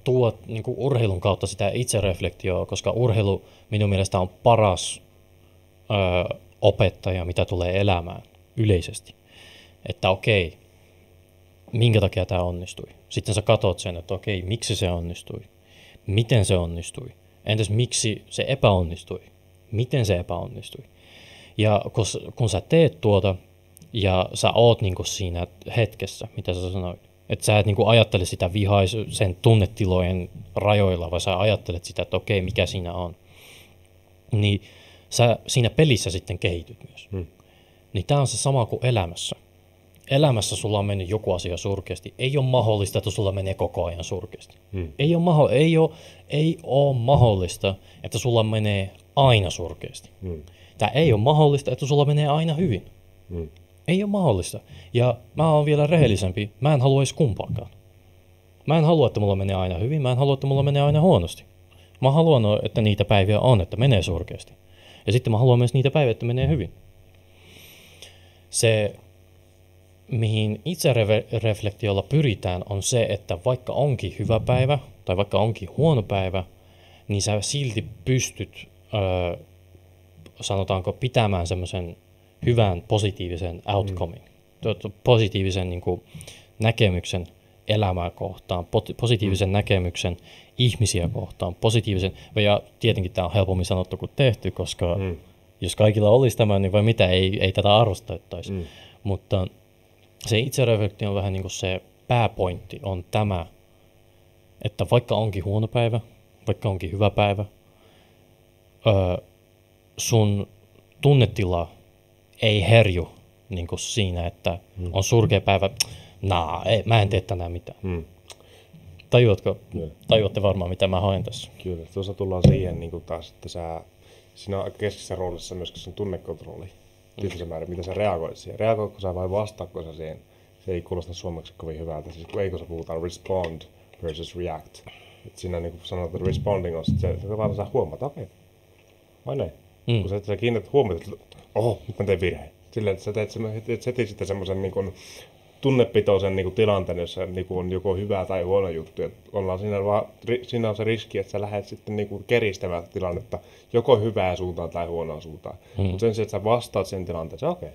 tuoda niin kuin urheilun kautta sitä itsereflektioa, koska urheilu minun mielestä on paras opettaja, mitä tulee elämään yleisesti. Että okei, minkä takia tämä onnistui. Sitten sä katot sen, että okei, miksi se onnistui. Miten se onnistui. Entäs miksi se epäonnistui. Miten se epäonnistui. Ja kun sä teet tuota ja sä oot niinku siinä hetkessä, mitä sä sanoit, että sä et niinku ajattele sitä sen tunnetilojen rajoilla, vaan sä ajattelet sitä, että okei, mikä siinä on. Niin sä siinä pelissä sitten kehityt myös. Niin tää on se sama kuin elämässä. Elämässä sulla on mennyt joku asia surkeasti. Ei ole mahdollista, että sulla menee koko ajan surkeasti. Ei ole mahdollista, että sulla menee aina surkeasti. Tämä ei ole mahdollista, että sulla menee aina hyvin. Ei ole mahdollista. Ja mä oon vielä rehellisempi. Mä en halua edes kumpaakaan. Mä en halua, että mulla menee aina hyvin. Mä en halua, että mulla menee aina huonosti. Mä haluan, että niitä päiviä on, että menee surkeasti. Ja sitten mä haluan myös niitä päiviä, että menee hyvin. Se, mihin itsereflektiolla pyritään, on se, että vaikka onkin hyvä päivä tai vaikka onkin huono päivä, niin sä silti pystyt, sanotaanko, pitämään semmoisen hyvän positiivisen outcomein, positiivisen niin kuin, näkemyksen elämää kohtaan, positiivisen näkemyksen ihmisiä kohtaan, positiivisen, ja tietenkin tämä on helpommin sanottu kuin tehty, koska jos kaikilla olisi tämä, niin vai mitä, ei tätä arvostettaisi. Mutta se itsereflektio on vähän niin kuin se pääpointti on tämä, että vaikka onkin huono päivä, vaikka onkin hyvä päivä, sun tunnetila ei herju niin kuin siinä, että on surkea päivä, mä en tee tänään mitään. Tajuatko? Tajuatte varmaan, mitä mä haen tässä. Kyllä, tuossa tullaan siihen niin taas, että siinä on aika keskeisessä roolissa myöskin sun tunnekontrolli. Tietyssä määrin, mitä sä reagoit siihen. Reagoitko sä vai vastaatko sä siihen? Se ei kuulosta suomeksi kovin hyvältä. Siis kun sä puhutaan respond versus react. Et siinä niin kuin sanotaan, että responding on se vaan sä huomaat, okei. Vai näin. Kun sä kiinnität huomiota, että nyt mä tein virheen. Silleen, että sä teet heti sitten semmoisen niin kuin tunnepitoisen niin kuin tilanteen, jossa niin kuin on joko hyvä tai huono juttu. Ollaan siinä on se riski, että sä lähdet sitten niin kuin keristämään tilannetta joko hyvään suuntaan tai huonoon suuntaan. Mutta sen sijaan, että sä vastaat sen tilanteeseen, okei.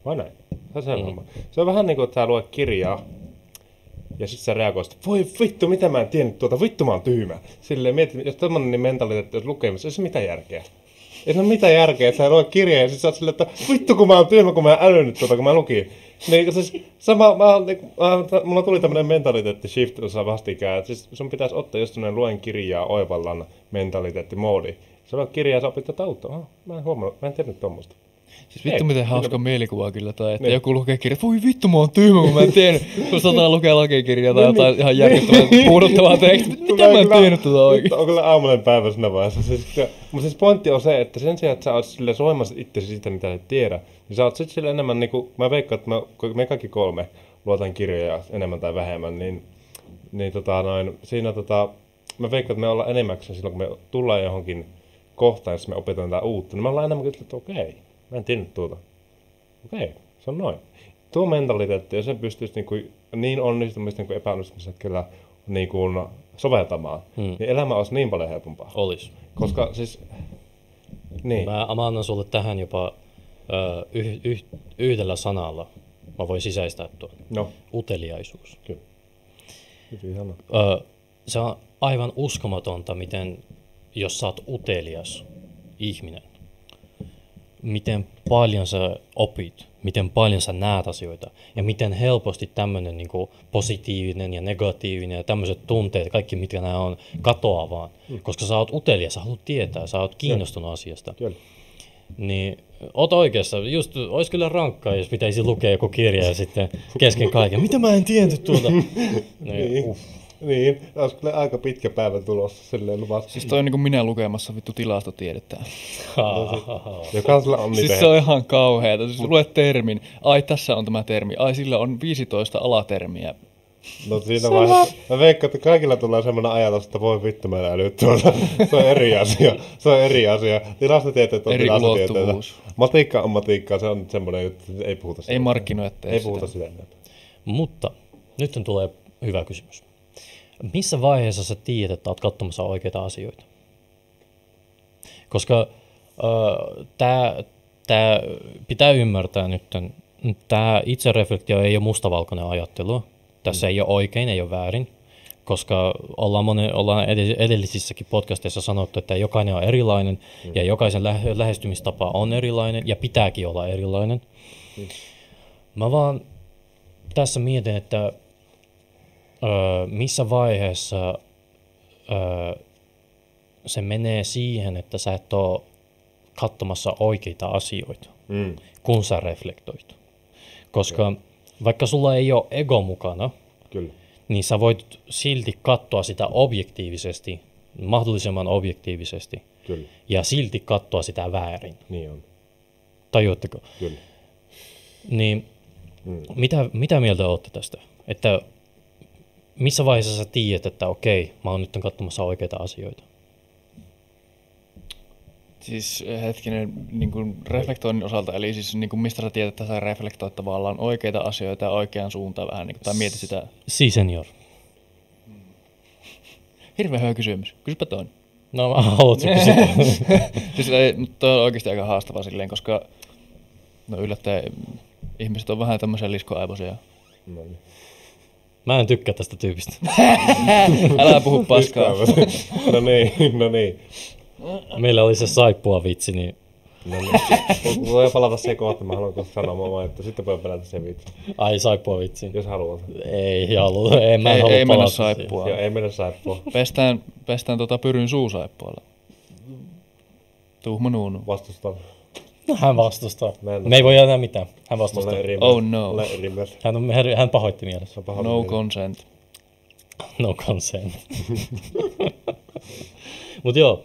Vai näin. Se on vähän niin kuin, että sä luet kirjaa ja sitten sä reagoit, että voi vittu, mitä mä en tiennyt tuota, vittu mä oon tyhmä. Silleen mietit, jos tämmöinen niin mentaliteetti olisi lukemassa, ei se mitään järkeä. Ei se ole mitään järkeä, että sä luet kirjaa ja sitten sä oot silleen, että vittu kun mä oon tyhmä, kun mä en älynyt tuota, kun mä lukin. Niin, siis mulla tuli tämmönen mentaliteetti shift osa vastikään, että siis sun pitäisi ottaa just semmonen luen kirjaa oivallan mentaliteettimoodi. Sä luet kirjaa ja sä opit tätä uutta. Mä en huomannut, mä en tiennyt tommoista. Siis vittu miten hauska mielikuva kyllä toi, että joku lukee kirjaa, voi vittu mä oon tyhmä, kun mä en tiennyt. Kun sataan lukea lakikirjaa tai jotain ihan järkyttävää puuduttavaa tekstiä, mitä mä en tiennyt tuota oikein. On kyllä aamuinen päivä siinä vaiheessa. Mutta siis pointti on se, että sen sijaan, että sä oot silleen soimassa itsesi siitä, mitä et tiedä, niin sä oot sit silleen enemmän niinku, mä veikkaan, että me kaikki kolme luotan kirjoja enemmän tai vähemmän, niin siinä mä veikkaan, että me ollaan enemmäksi silloin, kun me tullaan johonkin kohtaan, jos me opetaan jotain uutta, niin me ollaan enemmän että okei. Mä en tiennyt tuota. Okei, se on noin. Tuo mentaliteetti, jos sen pystyisi niin onnistumista kuin epäonnistumista hetkellä niin soveltamaan, niin elämä olisi niin paljon helpompaa. Olisi. Koska siis... Niin. Mä annan sulle tähän jopa yhdellä sanalla. Mä voin sisäistää tuon. No. Uteliaisuus. Kyllä. Hyvin se on aivan uskomatonta, miten jos sä oot utelias ihminen, miten paljon sä opit, miten paljon sä näet asioita ja miten helposti tämmöinen niin kuin positiivinen ja negatiivinen ja tämmöiset tunteet, kaikki mitkä nämä on, katoaa vaan. Koska sä oot utelias, sä haluat tietää, sä oot kiinnostunut asiasta. Kyllä. Niin oot oikeassa. Just olisi kyllä rankkaa, jos pitäisi lukea joku kirja ja sitten kesken kaiken. Mitä mä en tiennyt tuolta? Niin. Niin, olisi kyllä aika pitkä päivä tulossa silleen luvassa. Siis toi on niin kuin minä lukemassa vittu tilastotiedettä. Jokaisella on niitä. Siis se on ihan kauheata. Siis luet termin. Ai, tässä on tämä termi. Ai, sillä on 15 alatermiä. No siinä vaiheessa, mä veikkaan, että kaikilla tulee semmoinen ajatus, että voi vittu mä älyt tuolla. Se on eri asia. Se on eri asia. Tilastotieteet on Eri tilastotieteitä. ulottuvuus. Matikka on matikkaa, se on semmoinen juttu, että ei puhuta sitä. Ei markkinoi Ei puhuta sitä. Mutta nyt tulee hyvä kysymys. Missä vaiheessa sä tiedät, että oot katsomassa oikeita asioita? Koska tämä pitää ymmärtää nyt, tämä itsereflektio ei ole mustavalkoinen ajattelu. Tässä ei ole oikein, ei ole väärin, koska ollaan edellisissäkin podcasteissa sanottu, että jokainen on erilainen ja jokaisen lähestymistapa on erilainen ja pitääkin olla erilainen. Mä vaan tässä mietin, että missä vaiheessa se menee siihen, että sä et ole katsomassa oikeita asioita, kun sä reflektoit. Koska vaikka sulla ei ole ego mukana, Kyllä. niin sä voit silti katsoa sitä objektiivisesti, mahdollisimman objektiivisesti, Kyllä. ja silti katsoa sitä väärin. Niin on. Tajuatteko? Kyllä. Niin mitä mieltä olette tästä? Että missä vaiheessa sä tiedät, että okei, mä oon nyt katsomassa oikeita asioita? Siis hetkinen niin kuin reflektoinnin osalta, eli siis niin kuin mistä sä tiedät, että sä reflektoit tavallaan oikeita asioita ja oikeaan suuntaan vähän, niin kuin, tai mietit sitä. Si senior. Hirveän hyvä kysymys. Kysypä toinen. No haluatko kysyä? Siis ei, toi on oikeasti aika haastava silleen, koska no yllättäen ihmiset on vähän tämmöisiä liskoaivoisia. No niin. Mä en tykkää tästä tyypistä. Älä puhu paskaa. No niin. Meillä oli se saippua vitsi, niin No niin. Voi palata se kohta, mä haluan kohta sanoa, vaan, että sitten voi pelätä sen vitsi, ai saippua vitsi. jos haluat. Ei halua, mä en Ei halua mennä palata saippua. Joo, ei mennä saippua. Pestään Pyryn suusaippualla. Tuhma nuunu. Vastustaa. siihen. Hän vastustaa. Mä en- Me ei voi enää mitään. Hän vastustaa. Mulla eri Oh no. Mulla eri mieltä. Hän pahoitti mielessä. Se on paha No mieli. consent. No consent. Mut joo.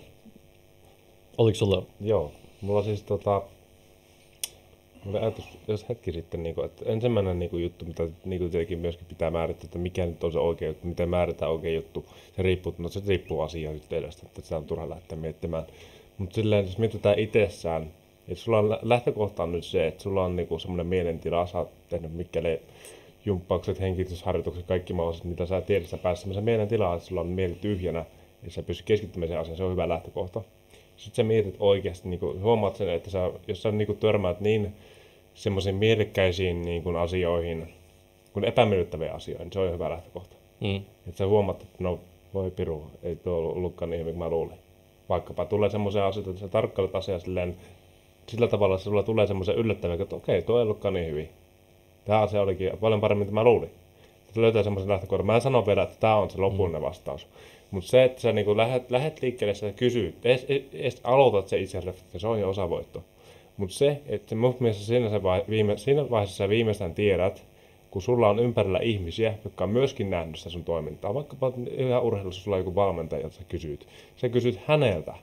Oliko sulla? Joo, mulla siis mulla ajatus, jos hetki sitten, niin kuin, että ensimmäinen niin kuin, juttu, mitä niin kuin tietenkin myöskin pitää määrittää, että mikä nyt on se oikea juttu, miten määritään oikea juttu, se riippuu asiaa nyt edestä, että sitä on turha lähteä miettimään. Mutta silleen, jos mietitään itsessään, että sulla on lähtökohta on nyt se, että sulla on niin semmoinen mielentila, sä oot tehnyt mikkeleen jumppaukset, hengitysharjoitukset, kaikki mahdolliset, mitä sä tiedät, sä pääset semmoisen mielentilaan, että sulla on mieli tyhjänä, ja sä pystyt keskittymään siihen asiaan, se on hyvä lähtökohta. Sitten sä mietit oikeasti, niin huomaat sen, että jos sä niin törmäät niin semmoisiin mielekkäisiin niin asioihin, kuin epämiellyttäviä asioihin, niin se on jo hyvä lähtökohta. Että sä huomaat, että no voi piru, ei tuo ollutkaan niin hyvin kuin mä luulin. Vaikkapa tulee semmoisia asioita, että sä tarkkailet asiaa sillä tavalla, että sulla tulee semmoisia yllättäviä, että okei, tuo ei ollutkaan niin hyvin. Tämä asia olikin paljon paremmin, mitä mä luulin. Se löytää semmoisen lähtökohdan. Mä en sano vielä, että tämä on se lopullinen vastaus. Mutta se, että sä niin lähet liikkeelle, sä kysyt, edes aloitat se itse reflektio, se on jo osavoitto. Mutta se, että mun mielestä siinä vaiheessa sä viimeistään tiedät, kun sulla on ympärillä ihmisiä, jotka on myöskin nähnyt sitä sun toimintaa. Vaikkapa ihan urheilussa sulla on joku valmentaja, jota sä kysyt häneltä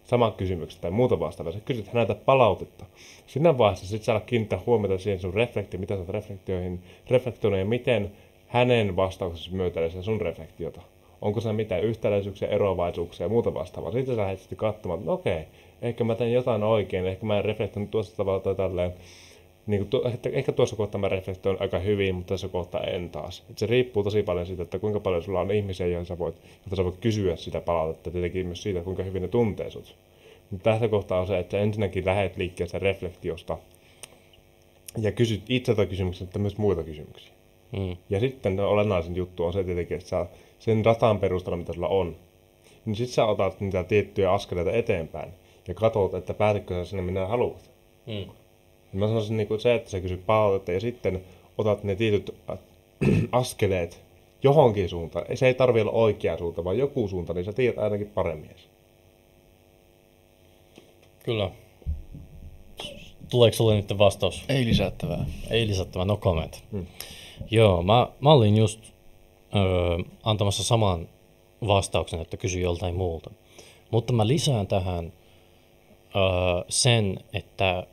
saman kysymyksen tai muuta vastaavaa. Sä kysyt häneltä palautetta. Siinä vaiheessa sit sä alat kiinnittää huomiota siihen sun reflektioon, mitä sä oot reflektoinut ja miten hänen vastauksessa myötäilee sun reflektiota. Onko se mitään yhtäläisyyksiä, eroavaisuuksia ja muuta vastaavaa. Sitten sä lähdet sitten katsomaan, että okei, ehkä mä teen jotain oikein, ehkä mä en reflektoinut tuossa tavalla tai tälleen. Niin ehkä tuossa kohtaa mä reflektoin aika hyvin, mutta tässä kohtaa en taas. Et se riippuu tosi paljon siitä, että kuinka paljon sulla on ihmisiä, joita sä voit kysyä sitä palautetta, tietenkin myös siitä, kuinka hyvin ne tuntee sut. Mutta tässä kohtaa on se, että sä ensinnäkin lähdet liikkeelle reflektiosta ja kysyt itseltä kysymyksiä, mutta myös muita kysymyksiä. Ja sitten olennaisin juttu on se tietenkin, että sä sen datan perusteella, mitä sulla on, niin sitten sä otat niitä tiettyjä askeleita eteenpäin ja katsot, että päätitkö sä sinne minä haluat. Mä sanoisin niin kuin se, että sä kysyt palautetta ja sitten otat ne tietyt askeleet johonkin suuntaan. Se ei tarvitse olla oikea suunta, vaan joku suunta, niin sä tiedät ainakin paremmin. Kyllä. Tuleeko sulle nyt vastaus? Ei lisättävää. Ei lisättävää, no comment. Joo, mä olin just antamassa saman vastauksen, että kysy joltain muulta. Mutta mä lisään tähän sen, että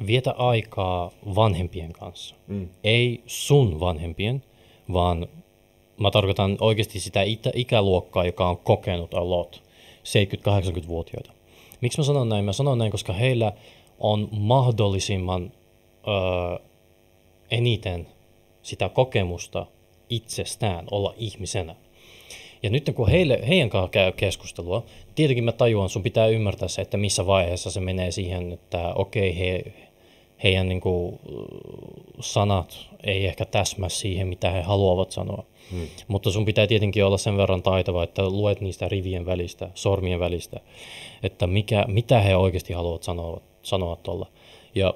vietä aikaa vanhempien kanssa. Ei sun vanhempien, vaan mä tarkoitan oikeasti sitä ikäluokkaa, joka on kokenut a lot, 70-80-vuotiaita. Miksi mä sanon näin? Mä sanon näin, koska heillä on mahdollisimman eniten sitä kokemusta itsestään olla ihmisenä. Ja nyt kun heidän kanssa käy keskustelua, tietenkin mä tajuan, sun pitää ymmärtää se, että missä vaiheessa se menee siihen, että okei, heidän niin kuin, sanat ei ehkä täsmää siihen, mitä he haluavat sanoa. Mutta sun pitää tietenkin olla sen verran taitava, että luet niistä rivien välistä, sormien välistä, että mitä he oikeasti haluavat sanoa tuolla. Ja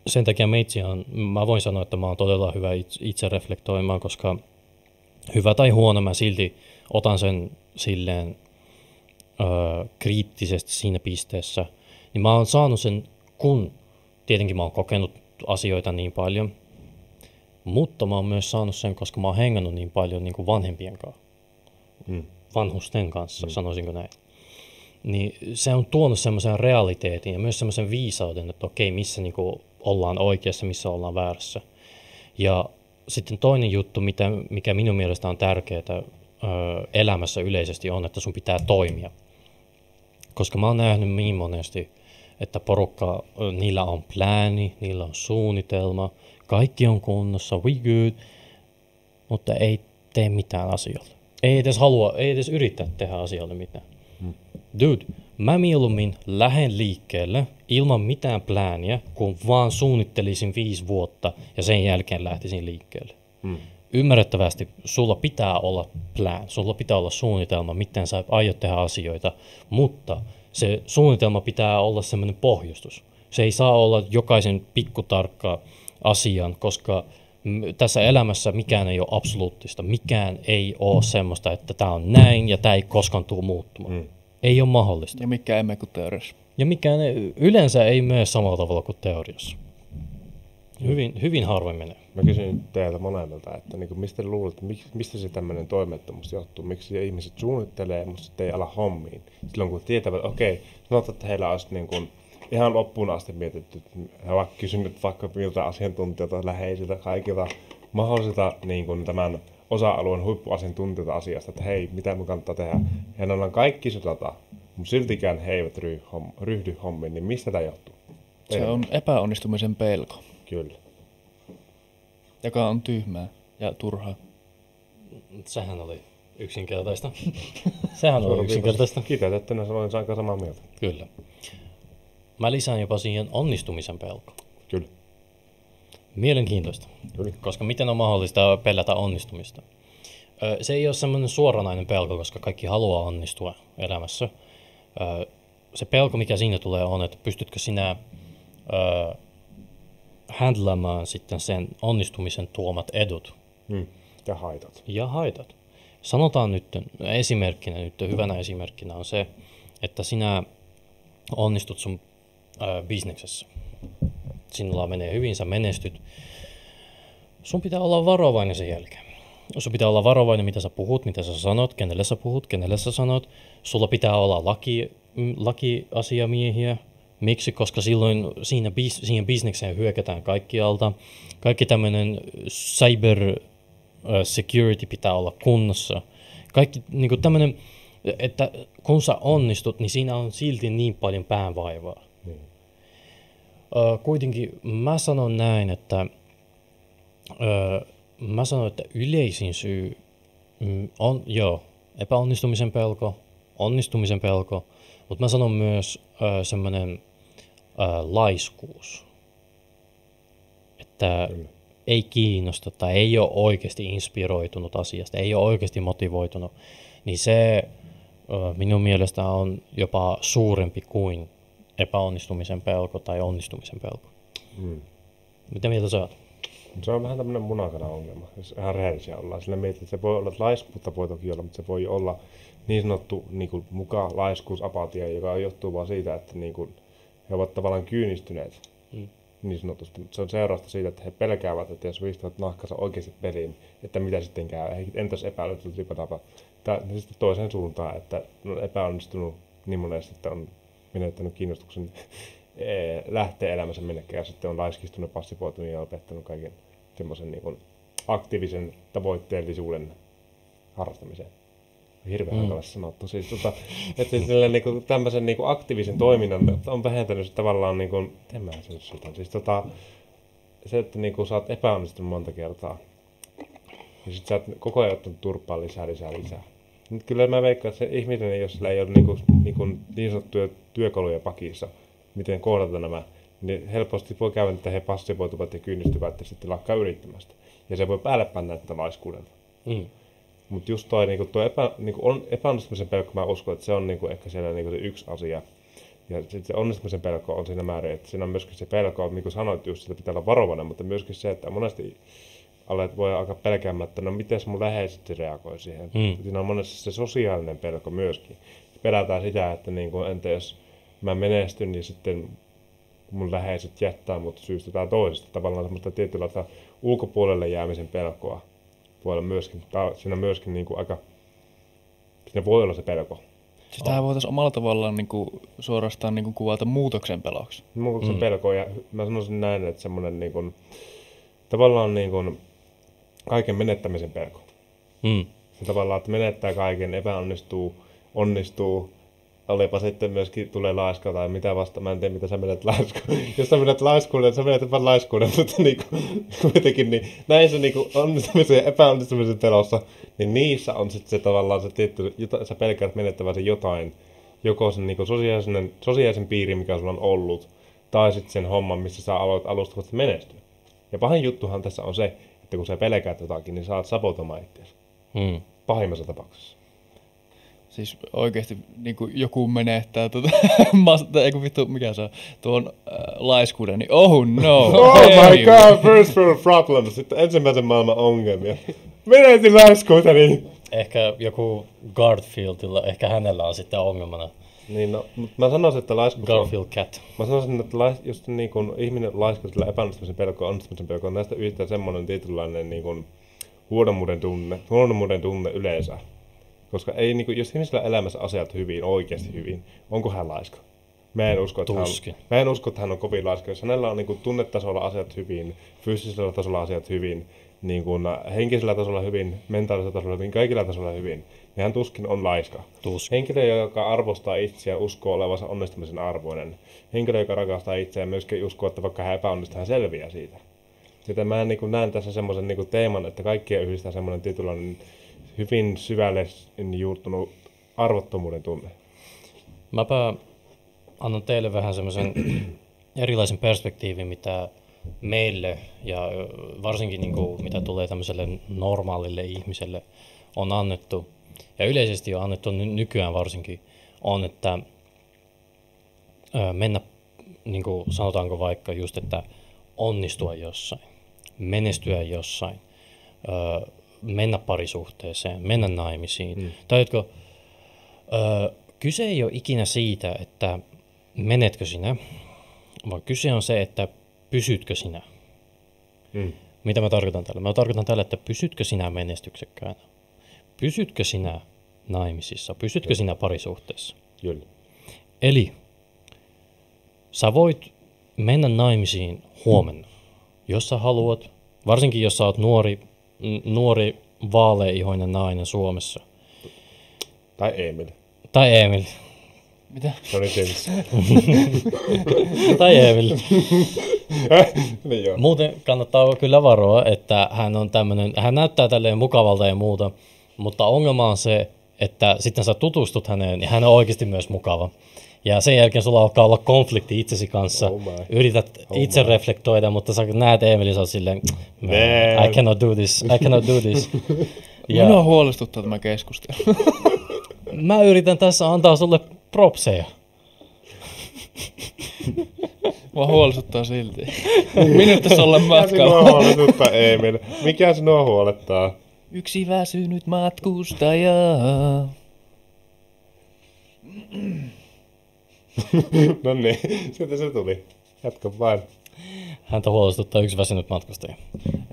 sen takia mä voin sanoa, että mä oon todella hyvä itse reflektoimaan, koska hyvä tai huono mä silti otan sen silleen kriittisesti siinä pisteessä. Niin mä oon saanut sen, kun tietenkin mä oon kokenut asioita niin paljon, mutta mä oon myös saanut sen, koska mä oon hengannut niin paljon niin kuin vanhempien kanssa, vanhusten kanssa, sanoisinko näin. Niin se on tuonut semmoisen realiteetin ja myös semmoisen viisauden, että okei, missä niin kuin ollaan oikeassa, missä ollaan väärässä. Ja sitten toinen juttu, mikä minun mielestä on tärkeää elämässä yleisesti on, että sun pitää toimia. Koska mä oon nähnyt niin monesti, että porukka, niillä on plääni, niillä on suunnitelma, kaikki on kunnossa, we good, mutta ei tee mitään asialle. Ei edes yrittää tehdä asialle mitään. Dude, mä mieluummin lähden liikkeelle ilman mitään plääniä, kun vaan suunnittelisin 5 vuotta ja sen jälkeen lähtisin liikkeelle. Ymmärrettävästi sulla pitää olla plan, sulla pitää olla suunnitelma, miten sä aiot tehdä asioita, mutta se suunnitelma pitää olla semmoinen pohjustus. Se ei saa olla jokaisen pikkutarkka asian, koska tässä elämässä mikään ei ole absoluuttista. Mikään ei ole semmoista, että tämä on näin ja tämä ei koskaan tule muuttumaan. Ei ole mahdollista. Ja mikään ei mene kuin teoriassa. Ja mikään yleensä ei mene samalla tavalla kuin teoriassa. Hyvin harvoin menee. Mä kysyn teiltä molemmilta, että niin mistä luulet, mistä se tämmöinen toimettomuus johtuu? Miksi ihmiset suunnittelee, mutta sitten ei ala hommiin? Silloin kun tietävät, okei, sanotaan, että heillä olisi niin kuin ihan loppuun asti mietitty, he ovat kysyneet vaikka miltä asiantuntijoilta, läheisiltä, kaikilta mahdollisilta niin kuin tämän osa-alueen huippuasiantuntijoilta asiasta, että hei, mitä mun kannattaa tehdä. Heillä on kaikki se data, mutta siltikään he eivät ryhdy hommiin, niin mistä tämä johtuu? Se on epäonnistumisen pelko. Kyllä. Joka on tyhmää ja turhaa. Sehän oli yksinkertaista. Sehän oli yksinkertaista. Kiteytettynä sanoin aika samaa mieltä. Kyllä. Mä lisään jopa siihen onnistumisen pelko. Kyllä. Mielenkiintoista. Kyllä. Koska miten on mahdollista pelätä onnistumista? Se ei ole semmoinen suoranainen pelko, koska kaikki haluaa onnistua elämässä. Se pelko, mikä siinä tulee, on, että pystytkö sinä handlaamaan sitten sen onnistumisen tuomat edut. Ja haitat. Sanotaan nyt hyvänä esimerkkinä on se, että sinä onnistut sun bisneksessä. Sinulla menee hyvin, sä menestyt. Sun pitää olla varovainen sen jälkeen. Sun pitää olla varovainen, mitä sä puhut, mitä sä sanot, kenelle sä puhut, kenelle sä sanot. Sulla pitää olla lakiasiamiehiä. Miksi? Koska silloin siihen bisnekseen hyökätään kaikkialta. Kaikki tämmöinen cyber security pitää olla kunnossa. Kaikki niin tämmöinen, että kun sä onnistut, niin siinä on silti niin paljon päänvaivaa. Kuitenkin mä sanon näin, että yleisin syy on epäonnistumisen pelko, onnistumisen pelko, mutta mä sanon myös semmoinen laiskuus, että ei kiinnosta tai ei ole oikeasti inspiroitunut asiasta, ei ole oikeasti motivoitunut, niin se minun mielestä on jopa suurempi kuin epäonnistumisen pelko tai onnistumisen pelko. Mitä mieltä sä oot? Se on vähän tämmöinen munakana-ongelma, jos ihan rehellisiä ollaan. Sillä mietit, että se voi olla, että laiskuutta voi toki olla, mutta se voi olla niin sanottu niin muka laiskuusapatia, joka johtuu vaan siitä, että niin kuin, he ovat tavallaan kyynistyneet niin sanotusti. Mutta se on seurausta siitä, että he pelkäävät, että jos viistävät nahkansa oikeasti peliin, että mitä sitten käy. Entäs epäonnistunut ripatapa? Tai sitten toiseen suuntaan, että on epäonnistunut niin monesti, että on menettänyt kiinnostuksen lähteä elämänsä minnekään ja sitten on laiskistunut, passivoitunut ja opettanut kaiken semmoisen niin kuin aktiivisen tavoitteellisuuden harrastamisen. Hirveän hankalasti sanottu. Siis, että niin kuin, tämmöisen niin kuin aktiivisen toiminnan on vähentänyt tavallaan, niin kuin, en mä sen sitä. Siis, se, että niin kuin, sä oot epäonnistunut monta kertaa ja sit sä oot koko ajan ottanut turpaa lisää. Nyt kyllä mä veikkaan, että se ihminen, jos sillä ei ole niin sanottuja työkaluja pakissa, miten kohdata nämä, niin helposti voi käydä, että he passivoituvat ja kyynistyvät ja sitten lakkaa yrittämästä. Ja se voi päälle panna tätä laiskuudelta. Mutta just tuo epäonnistumisen pelko, mä uskon, että se on ehkä siellä se yksi asia. Ja sitten se onnistumisen pelko on siinä määrin, että siinä on myöskin se pelko, niin kuin sanoit just, että pitää olla varovainen, mutta myöskin se, että monesti voi alkaa pelkäämään, että no miten mun läheiset reagoi siihen. Siinä on monesti se sosiaalinen pelko myöskin. Pelätään sitä, että entä jos mä menestyn, niin sitten mun läheiset jättää mut syystä tai toisesta. Tavallaan semmoista tietynlaista ulkopuolelle jäämisen pelkoa voi olla myöskin. Siinä myöskin siinä voi olla se pelko. Sitähän voitaisiin omalla tavallaan suorastaan kuvata muutoksen peloksi. Muutoksen pelko, ja mä sanoisin näin, että semmoinen tavallaan kaiken menettämisen pelko. Se tavallaan, että menettää kaiken, epäonnistuu, onnistuu, olipa sitten myöskin tulee laiska tai mitä vasta, mä en tiedä mitä sä menet laiskuun. Jos sä menet laiskuuden, sä menet vaan laiskuuden, mutta kuitenkin näissä onnistumisen ja epäonnistumisen pelossa, niin niissä on sitten se tavallaan se tietty, sä pelkäät menettäväsi jotain, joko sen sosiaalisen piirin, mikä sulla on ollut, tai sitten sen homman, missä sä aloit alustavasti menestyä. Ja pahin juttuhan tässä on se, että kun sä pelkäät jotakin, niin saat sabotomaan itseäsi. Pahimmassa tapauksessa. Siis oikeesti joku menettää eiku vittu, mikä se on, tuon laiskuuden, niin oh no! Oh my god, first world problem, sitten ensimmäisen maailman ongelmia. Menetin laiskuuteni! Ehkä joku Garfieldilla, ehkä hänellä on sitten ongelmana. Niin no, mutta mä sanoisin, että Garfield Cat. Mä sanoisin, että just ihminen laiskuudella epäonnistumisen pelko, onnistumisen pelko on näistä yhtään semmoinen tietynlainen huonommuuden tunne yleensä. Koska ei, jos ihmisellä elämässä asiat hyvin, oikeasti hyvin, onko hän laiska? Mä en usko, että hän on kovin laiska. Jos hänellä on tunnetasolla asiat hyvin, fyysisellä tasolla asiat hyvin, henkisellä tasolla hyvin, mentaalisella tasolla hyvin, kaikilla tasolla hyvin, niin hän tuskin on laiska. Henkilö, joka arvostaa itseään, uskoo olevansa onnistumisen arvoinen. Henkilö, joka rakastaa itseään, myöskin uskoo, että vaikka hän epäonnistuu, hän selviää siitä. Joten mä näen tässä semmoisen teeman, että kaikkia yhdistää semmoinen tietynlainen hyvin syvälle juurtunut arvottomuuden tunne. Mäpä annan teille vähän semmoisen erilaisen perspektiivin, mitä meille ja varsinkin mitä tulee tämmöiselle normaalille ihmiselle on annettu. Ja yleisesti on annettu nykyään varsinkin on, että mennä, sanotaanko vaikka just, että onnistua jossain, menestyä jossain, mennä parisuhteeseen, mennä naimisiin. Tajutko, kyse ei ole ikinä siitä, että menetkö sinä, vaan kyse on se, että pysytkö sinä. Mitä mä tarkoitan tällä? Mä tarkoitan tällä, että pysytkö sinä menestyksekkäänä? Pysytkö sinä naimisissa? Pysytkö sinä parisuhteessa? Kyllä. Eli sä voit mennä naimisiin huomenna, jos sä haluat, varsinkin jos sä oot nuori vaaleihoinen nainen Suomessa. Tai Emil. Mitä? Se oli James. Tai Emil. Niin joo. Muuten kannattaa kyllä varoa, että hän näyttää tälleen mukavalta ja muuta, mutta ongelma on se, että sitten sä tutustut häneen ja hän on oikeasti myös mukava. Ja sen jälkeen sulla alkaa olla konflikti itsesi kanssa. Yrität itse reflektoida, mutta sä näet Emilin, sä oot silleen, I cannot do this. Ja minua huolestuttaa tämä keskustelu. Mä yritän tässä antaa sulle propseja. Mua huolestuttaa silti. Minut tässä ollaan matkalla. Mikä sinua huolestuttaa, Emil? Mikä sinua huolettaa? Yksi väsynyt matkustaja. No niin, sieltä se tuli. Jatka vain. Häntä huolestuttaa yksi väsynyt matkustaja.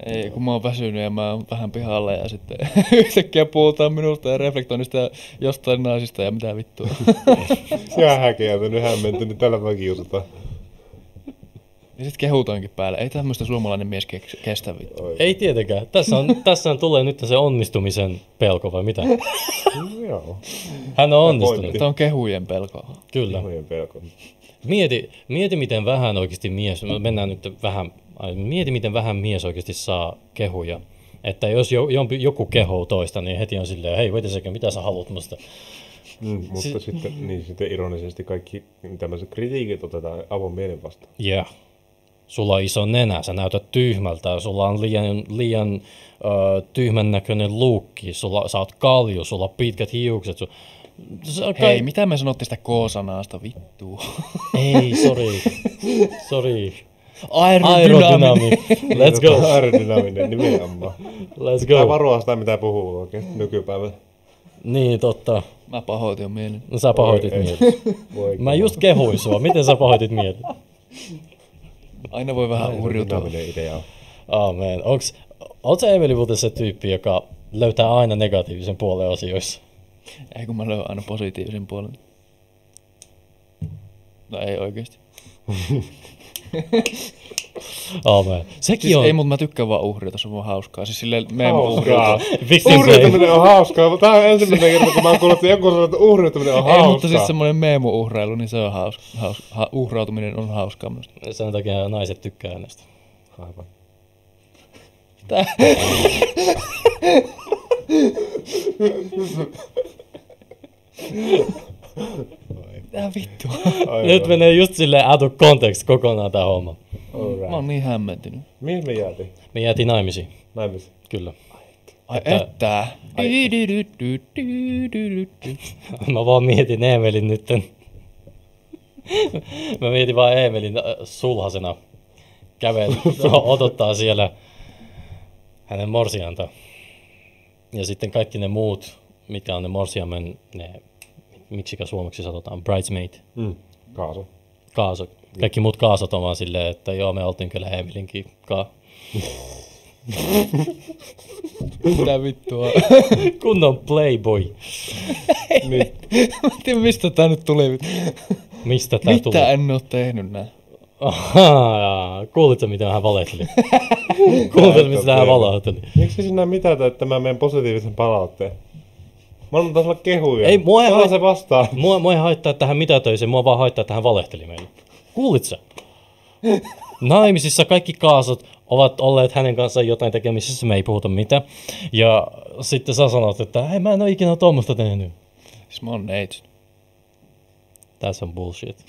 Ei, kun mä oon väsynyt ja mä oon vähän pihalla ja sitten yhtäkkiä puhutaan minusta ja reflektoinnista ja jostain naisista ja mitä vittua. Se on häkeätynyt, hämmentynyt, tällä vaan kiusataan. Ja sit kehutaankin päälle. Ei tämmöistä suomalainen mies kestä vittu. Ei tietenkään. Tässä tulee nyt se onnistumisen pelko vai mitä? Joo. Hän on onnistunut. pointti. Tämä on kehujen pelko. Kyllä. Ihojen pelko. Mieti miten vähän oikeasti mies, mennään nyt vähän, mieti miten vähän mies oikeasti saa kehuja. Että jos joku kehuu toista, niin heti on silleen, hei voit sekä mitä sä haluat musta. Mutta sitten ironisesti kaikki tämmöiset kritiikit otetaan avomielen vastaan. Yeah. Sulla on iso nenä, sä näytät tyhmältä, sulla on liian tyhmän näköinen luukki, sä oot kalju, sulla on pitkät hiukset. Hei, mitä me sanottiin sitä K-sanasta vittua? Ei, sorry. Aerodynaminen. Let's go. Aerodynaminen nimenomaan. Let's Tää go. varoa sitä, mitä puhuu oikein nykypäivänä. Niin, totta. Mä pahoitin jo mielen. No, sä pahoitit Ei. mielen. Mä just kehuin sua. Miten sä pahoitit mielen? Aina voi vähän uhriutua. Aerodynaminen idea. Amen. Oot sä Emeli muuten se tyyppi, joka löytää aina negatiivisen puolen asioissa? Ei kun mä löydän aina positiivisen puolen. No ei oikeesti. Amen. Sekin Siis on... ei, mutta mä tykkään vaan uhriuta, se on vaan hauskaa. Siis silleen me emme uhriuta. Hauskaa. Victim blame. Uhriutuminen on hauskaa. Tää on ensimmäinen kerta, kun mä oon kuullut, että joku sanoo, että uhriutuminen on Ei, hauskaa. mutta siis semmoinen meemu-uhrailu, niin se on uhrautuminen on hauskaa minusta. Sen takia naiset tykkää hänestä. Aivan. Tää vittu. Aivan. Nyt menee just silleen out of context kokonaan tää homma. Alright. Mä oon niin hämmentynyt. Mihin me jäätiin? Me jäätiin naimisiin. Naimisiin. Kyllä. Ai Että- että. Mä vaan mietin Eemelin nytten. Mä mietin vaan Eemelin sulhasena kävelee, odottaa siellä hänen morsianta. Ja sitten kaikki ne muut, mitkä on ne morsiamen, ne, miksikä suomeksi sanotaan, bridesmaid, Kaasu. kaasot. Kaikki muut kaasot on vaan silleen, että joo, me oltiin kyllä Eemelinkin Mitä vittua. kunnon playboy. Niin. Mä en tiedä mistä tää nyt tuli. Mistä tää tuli? Mitä en oo tehnyt näin? Ahaa, kuulitko mitä hän valehteli? Kuulitko mitä hän valehteli? Miksi sinä mitata, että mä menen positiivisen palautteen? Mä annan taas olla kehuja. Ei, mua ei Ota se vastaan. Mua ei haittaa, että hän mitätöi sen, mua vaan haittaa, että hän valehteli meille. Kuulit sä? Naimisissa kaikki kaasot ovat olleet hänen kanssaan jotain tekemisissä, me ei puhuta mitään. Ja sitten sä sanot, että hei, mä en ole ikinä tuommoista tehnyt. Siis mä oon neitsyt. That's some bullshit.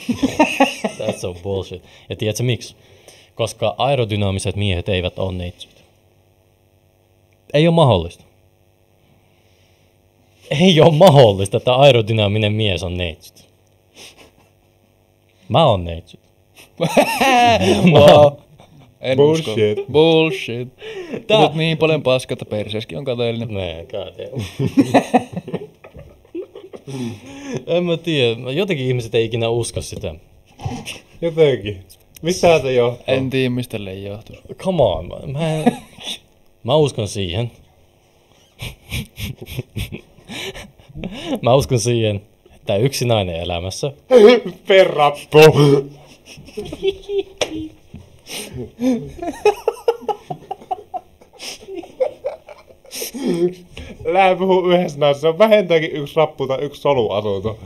That's some bullshit. Ja tiedätkö miksi? Koska aerodynaamiset miehet eivät ole neitsyt. Ei ole mahdollista. Ei ole mahdollista, että aerodynaaminen mies on neitsyt. Mä oon neitsyt. Wow. En Bullshit. usko. Bullshit. Puhut niin paljon paskaa, että perseeskin on kateellinen. Nee, goddamn. En mä tiedä. Jotenkin ihmiset ei ikinä usko sitä. Jotenkin. Mistä se johtuu? En tiedä mistä johtuu. Come on. Mä uskon siihen. Mä uskon siihen, että yksi nainen elämässä. Perrappu. Lähde puhuu yhdessä naisessa. Se on vähintäänkin yksi rappu tai yksi soluasunto.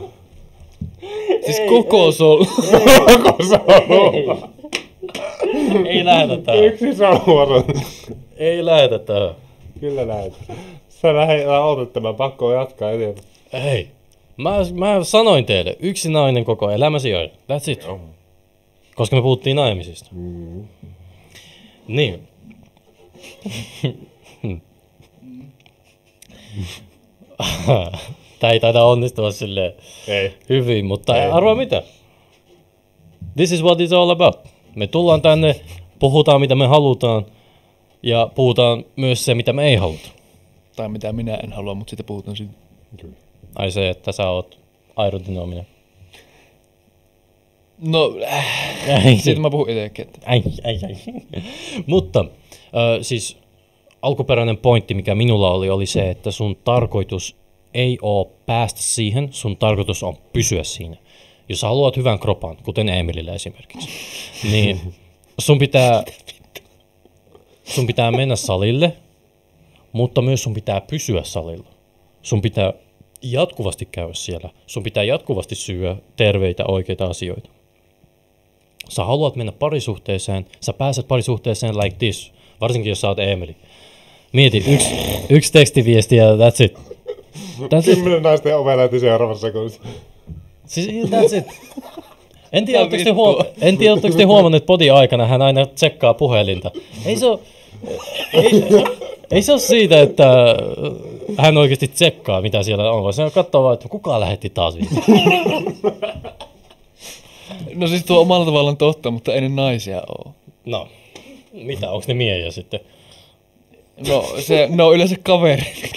Siis koko sol. Koko solu. Ei lähetä tähän. Yksi soluasunto. Ei lähetä tähän. Kyllä näet. Sä lähdet autettamaan, pakko jatkaa eteenpäin. Hei. Mä sanoin teille, yksi nainen koko elämäsi on. That's it. Koska me puhuttiin naimisista. Niin. Tää ei taida onnistua silleen Ei. hyvin, mutta Ei. arvaa mitä? This is what it's all about. Me tullaan tänne, puhutaan mitä me halutaan ja puhutaan myös se mitä me ei haluta. Tai mitä minä en halua, mutta sitten puhutaan siitä. Ai se, että sä oot aerodynaaminen. No, siitä mä puhun itsekin. Ai. Mutta siis alkuperäinen pointti, mikä minulla oli se, että sun tarkoitus ei ole päästä siihen, sun tarkoitus on pysyä siinä. Jos sä haluat hyvän kropan, kuten Emilillä esimerkiksi, niin sun pitää mennä salille, mutta myös sun pitää pysyä salilla. Sun pitää jatkuvasti käydä siellä. Sun pitää jatkuvasti syödä terveitä, oikeita asioita. Sä haluat mennä parisuhteeseen, sä pääset parisuhteeseen like this, varsinkin jos sä oot Emily. Mieti, yksi tekstiviesti ja that's it. 10 naisten ovella heti seuraavassa sekunnissa. Siis that's it. En tiedä, oletteko te huomannut, että podin aikana hän aina tsekkaa puhelinta. Ei se ole siitä, että hän oikeasti tsekkaa, mitä siellä on, vaan se katsoo vaan, että kuka lähetti taas viisi. No siis tuo omalla tavallaan totta, mutta ei ne naisia ole. No, mitä, onko ne miehiä sitten? No, ne on yleensä kavereita.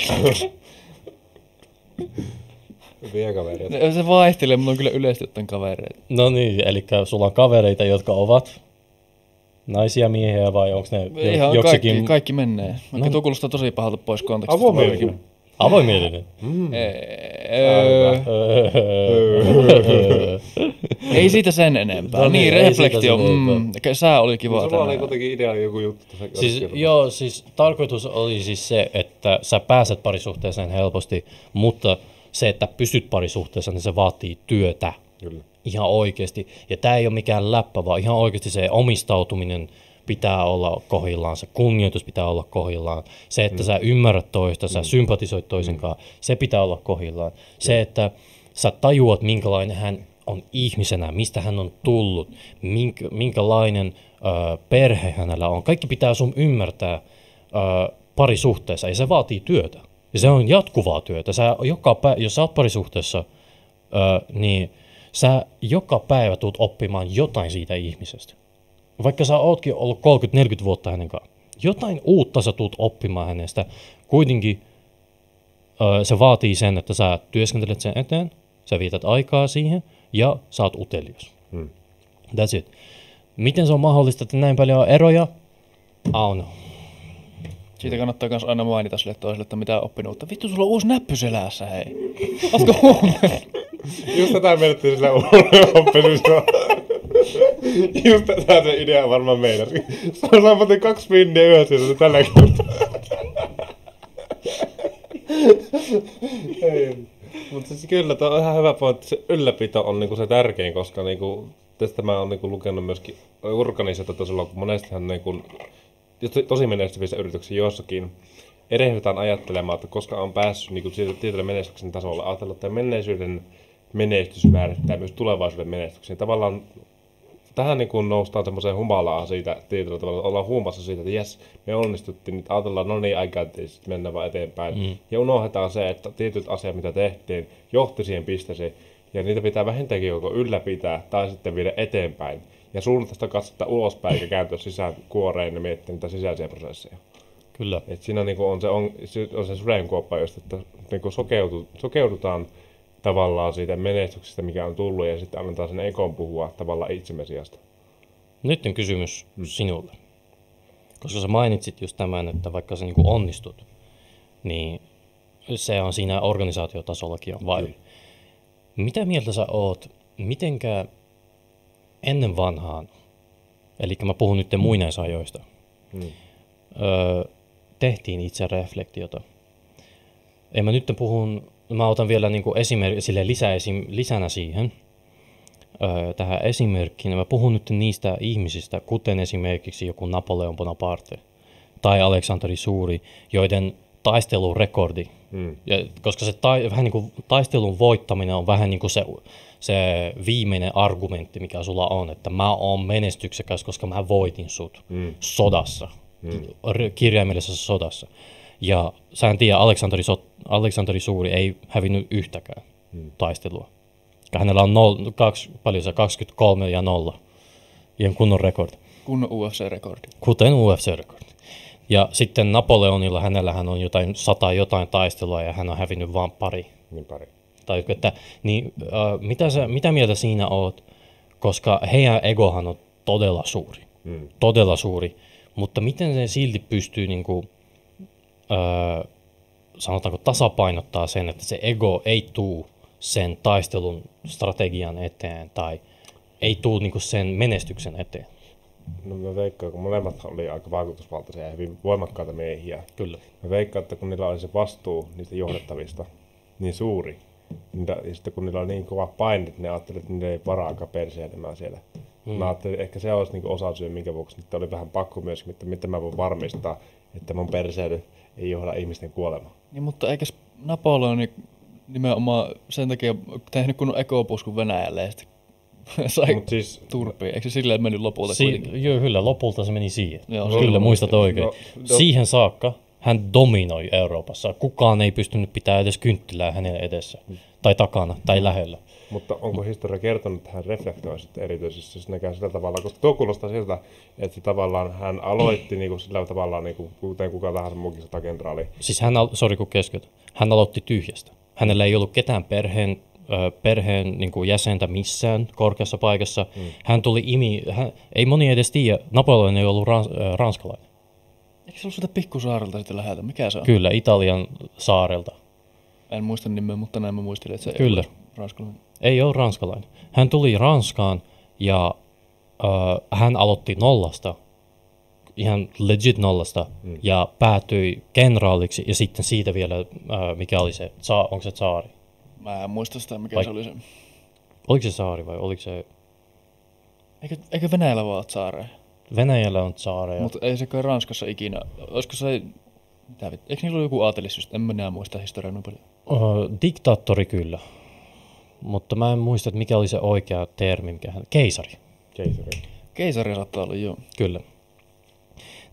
Hyviä kavereita. Se vaihtelee, mutta on kyllä yleisesti ottaen kavereita. No niin, eli sulla on kavereita, jotka ovat naisia, miehiä vai onko ne ihan joksikin? Kaikki menee. Vaikka tuo kuulostaa tosi pahalta pois kontekstista. Avomielinen. Avoimielinen. Ei siitä sen enempää. No niin, reflektio. Sää oli kiva. Sulla oli kuitenkin idea joku juttu. Siis tarkoitus oli siis se, että sä pääset parisuhteeseen helposti, mutta se, että pysyt parisuhteessa, niin se vaatii työtä. Kyllä. Ihan oikeasti. Ja tää ei ole mikään läppä, vaan ihan oikeasti se omistautuminen pitää olla kohdillaan, se kunnioitus pitää olla kohdillaan, se, että sä ymmärrät toista, sä sympatisoit toisenkaan, se pitää olla kohdillaan. Se, että sä tajuat, minkälainen hän on ihmisenä, mistä hän on tullut, minkälainen perhe hänellä on. Kaikki pitää sun ymmärtää parisuhteessa, ja se vaatii työtä. Ja se on jatkuvaa työtä. Jos sä oot parisuhteessa, niin sä joka päivä tulet oppimaan jotain siitä ihmisestä. Vaikka sä ootkin ollut 30-40 vuotta hänen kanssaan. Jotain uutta sä tulet oppimaan hänestä. Kuitenkin se vaatii sen, että sä työskentelet sen eteen, sä vietät aikaa siihen ja sä oot utelias. That's it. Miten se on mahdollista, että näin paljon on eroja? On. Siitä kannattaa myös aina mainita sille toiselle, että mitä oppinut uutta. Vittu, sulla on uusi näppy selässä, hei. Ootko huomioon? Just tätä mietittiin sillä oppimisella. Just tätä se idea varmaan meidänkin. Se on muuten 2 pinniä yhdessä tällä kertaa. Mutta siis kyllä, tuo on ihan hyvä pointti. Se ylläpito on niinku se tärkein, koska niinku, tästä mä oon niinku lukenut myöskin organisaatiotasolla, kun monestihan niinku, tosi menestyvissä yrityksissä jossakin erehdytään ajattelemaan, että koska on päässyt niinku tietylle menestyksen tasolle, ajatella, että menneisyyden menestys määrittää myös tulevaisuuden menestyksen. Tavallaan tähän niin kun noustaan semmoiseen humalaan siitä tietyllä tavalla, ollaan huumassa siitä, että jes, me onnistuttiin, nyt ajatellaan, no niin, aikaa sitten mennään vaan eteenpäin. Ja unohdetaan se, että tietyt asiat, mitä tehtiin, johti siihen pisteeseen, ja niitä pitää vähintäänkin joko ylläpitää tai sitten viedä eteenpäin. Ja suunnata sitä katsetta ulospäin, eikä kääntyä sisään kuoreen ja miettiä niitä sisäisiä prosesseja. Kyllä. Et siinä niin on se sudenkuoppa, josta että niin sokeudutaan tavallaan siitä menestyksestä, mikä on tullut, ja sitten annetaan sen ekon puhua tavallaan itsemme sijasta. Nyt on kysymys sinulle. Koska sä mainitsit just tämän, että vaikka sä niinku onnistut, niin se on siinä organisaatiotasollakin on vai? Mitä mieltä sä oot, mitenkä ennen vanhaan, eli mä puhun nyt muinaisajoista, tehtiin itse reflektiota. Mä otan vielä niinku lisänä siihen tähän esimerkkiin. Mä puhun nyt niistä ihmisistä, kuten esimerkiksi joku Napoleon Bonaparte tai Aleksanteri Suuri, joiden taistelurekordi, koska se vähän niin kuin taistelun voittaminen on vähän niin kuin se viimeinen argumentti, mikä sulla on, että mä oon menestyksekäs, koska mä voitin sut sodassa, kirjaimellisessä sodassa. Ja sä en tiedä, Aleksanteri Suuri ei hävinnyt yhtäkään taistelua. Hänellä on 23 ja 0. Ihan kunnon rekordi. Kunnon UFC-rekordi. Kuten UFC-rekordi. Ja sitten Napoleonilla, hänellähän on jotain taistelua ja hän on hävinnyt vain pari. Niin pari. Tai että, niin, mitä mieltä siinä oot, koska heidän egohan on todella suuri. Todella suuri. Mutta miten se silti pystyy niinku, sanotaanko tasapainottaa sen, että se ego ei tuu sen taistelun strategian eteen tai ei tuu niinku sen menestyksen eteen? No mä veikkaan, kun molemmat oli aika vaikutusvaltaisia ja hyvin voimakkaita miehiä. Kyllä. Mä veikkaan, että kun niillä oli se vastuu niistä johdettavista niin suuri, ja sitten kun niillä oli niin kova paine, että ne ajattelivat, että niillä ei varaakaan perseilemään siellä. Mä ajattelin, että ehkä se olisi niin osa syy, minkä vuoksi nyt oli vähän pakko myös, että miten mä voin varmistaa, että mun perseily ei johda ihmisten kuolemaan. Niin, mutta eikä Napoleon nimenomaan sen takia tehnyt kunnon ekopuskun Venäjälle ja sitten sai siis, turpiin. Eikö se silleen mennyt lopulta kuitenkin? Joo, kyllä. Lopulta se meni siihen. Joo, Kyllä, muistat oikein. Siihen saakka hän dominoi Euroopassa. Kukaan ei pystynyt pitämään edes kynttilää hänen edessä. Tai takana, tai lähellä. Mutta onko historia kertonut, että hän reflektoi sitten erityisesti, jos nekään sillä tavalla, koska tuo kuulostaa siltä, että se tavallaan hän aloitti niinku sillä tavalla, niinku, kuten kuka tahansa muukin sotakenraali. Siis hän aloitti tyhjästä. Hänellä ei ollut ketään perheen niin kuin jäsentä missään korkeassa paikassa. Hän tuli ei moni edes tiedä, Napoleon ei ollut ranskalainen. Eikö se ollut sitä pikkusaarelta sitten läheltä? Mikä se on? Kyllä, Italian saarelta. En muista nimeä, mutta näin mä muistelin, että se Kyllä. ei ole ranskalainen. Ei ole ranskalainen. Hän tuli Ranskaan ja hän aloitti nollasta, ihan legit nollasta, ja päätyi kenraaliksi ja sitten siitä vielä, mikä oli se, onko se tsaari? Mä en muista sitä, mikä se oli se. Oliko se saari vai oliko se? Eikö Venäjällä vaan ole tsaareja? Venäjällä on tsaareja. Mutta ei se kai Ranskassa ikinä. Olisiko se, eikö niillä ole joku aatelissyys? En mä enää muista historiaa noin paljon. Diktaattori kyllä. Mutta mä en muista, että mikä oli se oikea termi, mikä hän... Keisari. Keisari saattaa olla, joo. Kyllä.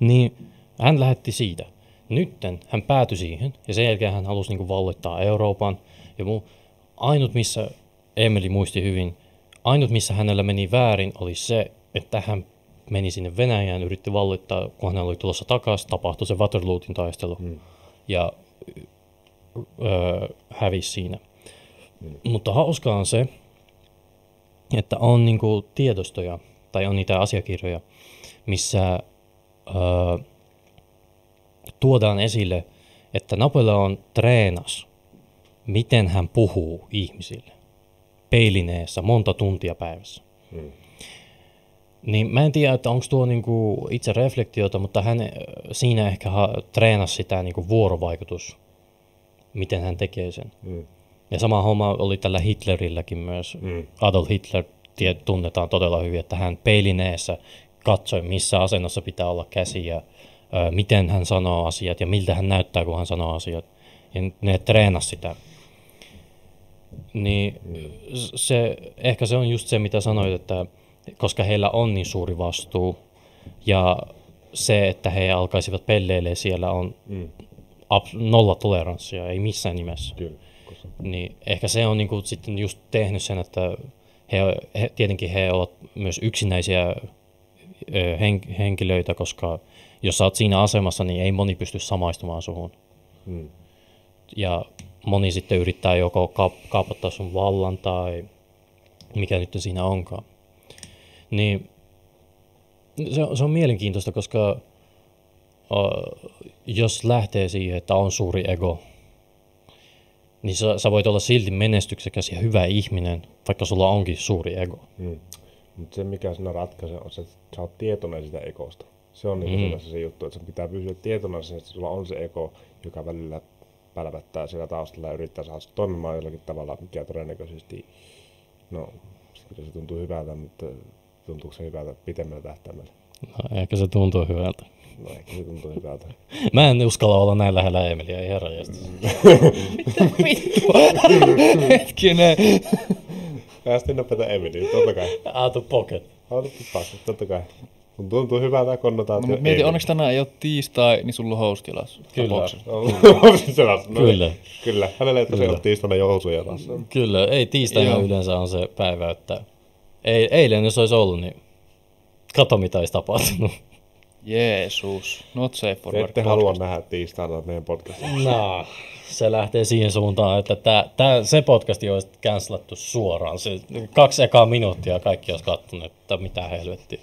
Niin hän lähetti siitä. Nytten hän päätyi siihen, ja sen jälkeen hän halusi niinku valloittaa Euroopan. Ja ainut, missä Emeli muisti hyvin, ainut, missä hänellä meni väärin, oli se, että hän meni sinne Venäjään, yritti valloittaa, kun hän oli tulossa takaisin, tapahtui se Waterlooin taistelu, ja hävisi siinä. Mutta hauskaa on se, että on niinku tiedostoja, tai on niitä asiakirjoja, missä tuodaan esille, että Napoleon treenasi, miten hän puhuu ihmisille peilineessä monta tuntia päivässä. Niin mä en tiedä, että onko tuo niinku itse reflektiota, mutta hän siinä ehkä treenasi sitä niinku vuorovaikutus, miten hän tekee sen. Ja sama homma oli tällä Hitlerilläkin myös. Adolf Hitler tunnetaan todella hyvin, että hän peilineessä katsoi, missä asennossa pitää olla käsi ja miten hän sanoo asiat ja miltä hän näyttää, kun hän sanoo asiat. Ja ne treenasi sitä. Niin ehkä se on just se, mitä sanoit, että koska heillä on niin suuri vastuu ja se, että he alkaisivat pelleilemään siellä on nolla toleranssia, ei missään nimessä. Kyllä. Niin ehkä se on niinku sitten just tehnyt sen, että tietenkin he ovat myös yksinäisiä henkilöitä, koska jos sä oot siinä asemassa, niin ei moni pysty samaistumaan suhun. Ja moni sitten yrittää joko kaapattaa sun vallan tai mikä nyt siinä onkaan. Niin se on mielenkiintoista, koska jos lähtee siihen, että on suuri ego, niin sä voit olla silti menestyksekäs ja hyvä ihminen, vaikka sulla onkin suuri ego. Mutta se, mikä siinä ratkaisee, on se, että sä oot tietoinen sitä egosta. Se on niin se juttu, että sun pitää pysyä tietoinen sen, että sulla on se ego, joka välillä pälvättää siellä taustalla ja yrittää saada toimimaan jollakin tavalla, mikä todennäköisesti, no, se tuntuu hyvältä, mutta tuntuuko se hyvältä pitemmällä tähtäimellä? No, ehkä se tuntuu hyvältä. No, ehkä se tuntuu hyvältä. Mä en uskalla olla näin lähellä Emeliä, ei herranjestas. Mitä vittua? Hetkinen. Päästiin nopeata Emeliä, totta kai. Out of pocket. Out of pocket, totta kai. Kun tuntuu hyvältä konnotaatio. No, mietin, onneksi tänään ei ole tiistai, niin sulla on hostilas. Kyllä. Kyllä. Kyllä. Hänellä ei tosiaan ole tiistaina jo housuja taas. Kyllä, ei tiistaina yleensä on se päivä, että eilen jos olisi ollut, niin kato mitä olisi tapahtunut. Jeesus, not safe for work. Ette halua nähdä tiistaina meidän podcastia. No. se lähtee siihen suuntaan, että se podcasti olisi cancelattu suoraan. Se 2 ekaa minuuttia kaikki olisi kattonut, että mitä helvettiä.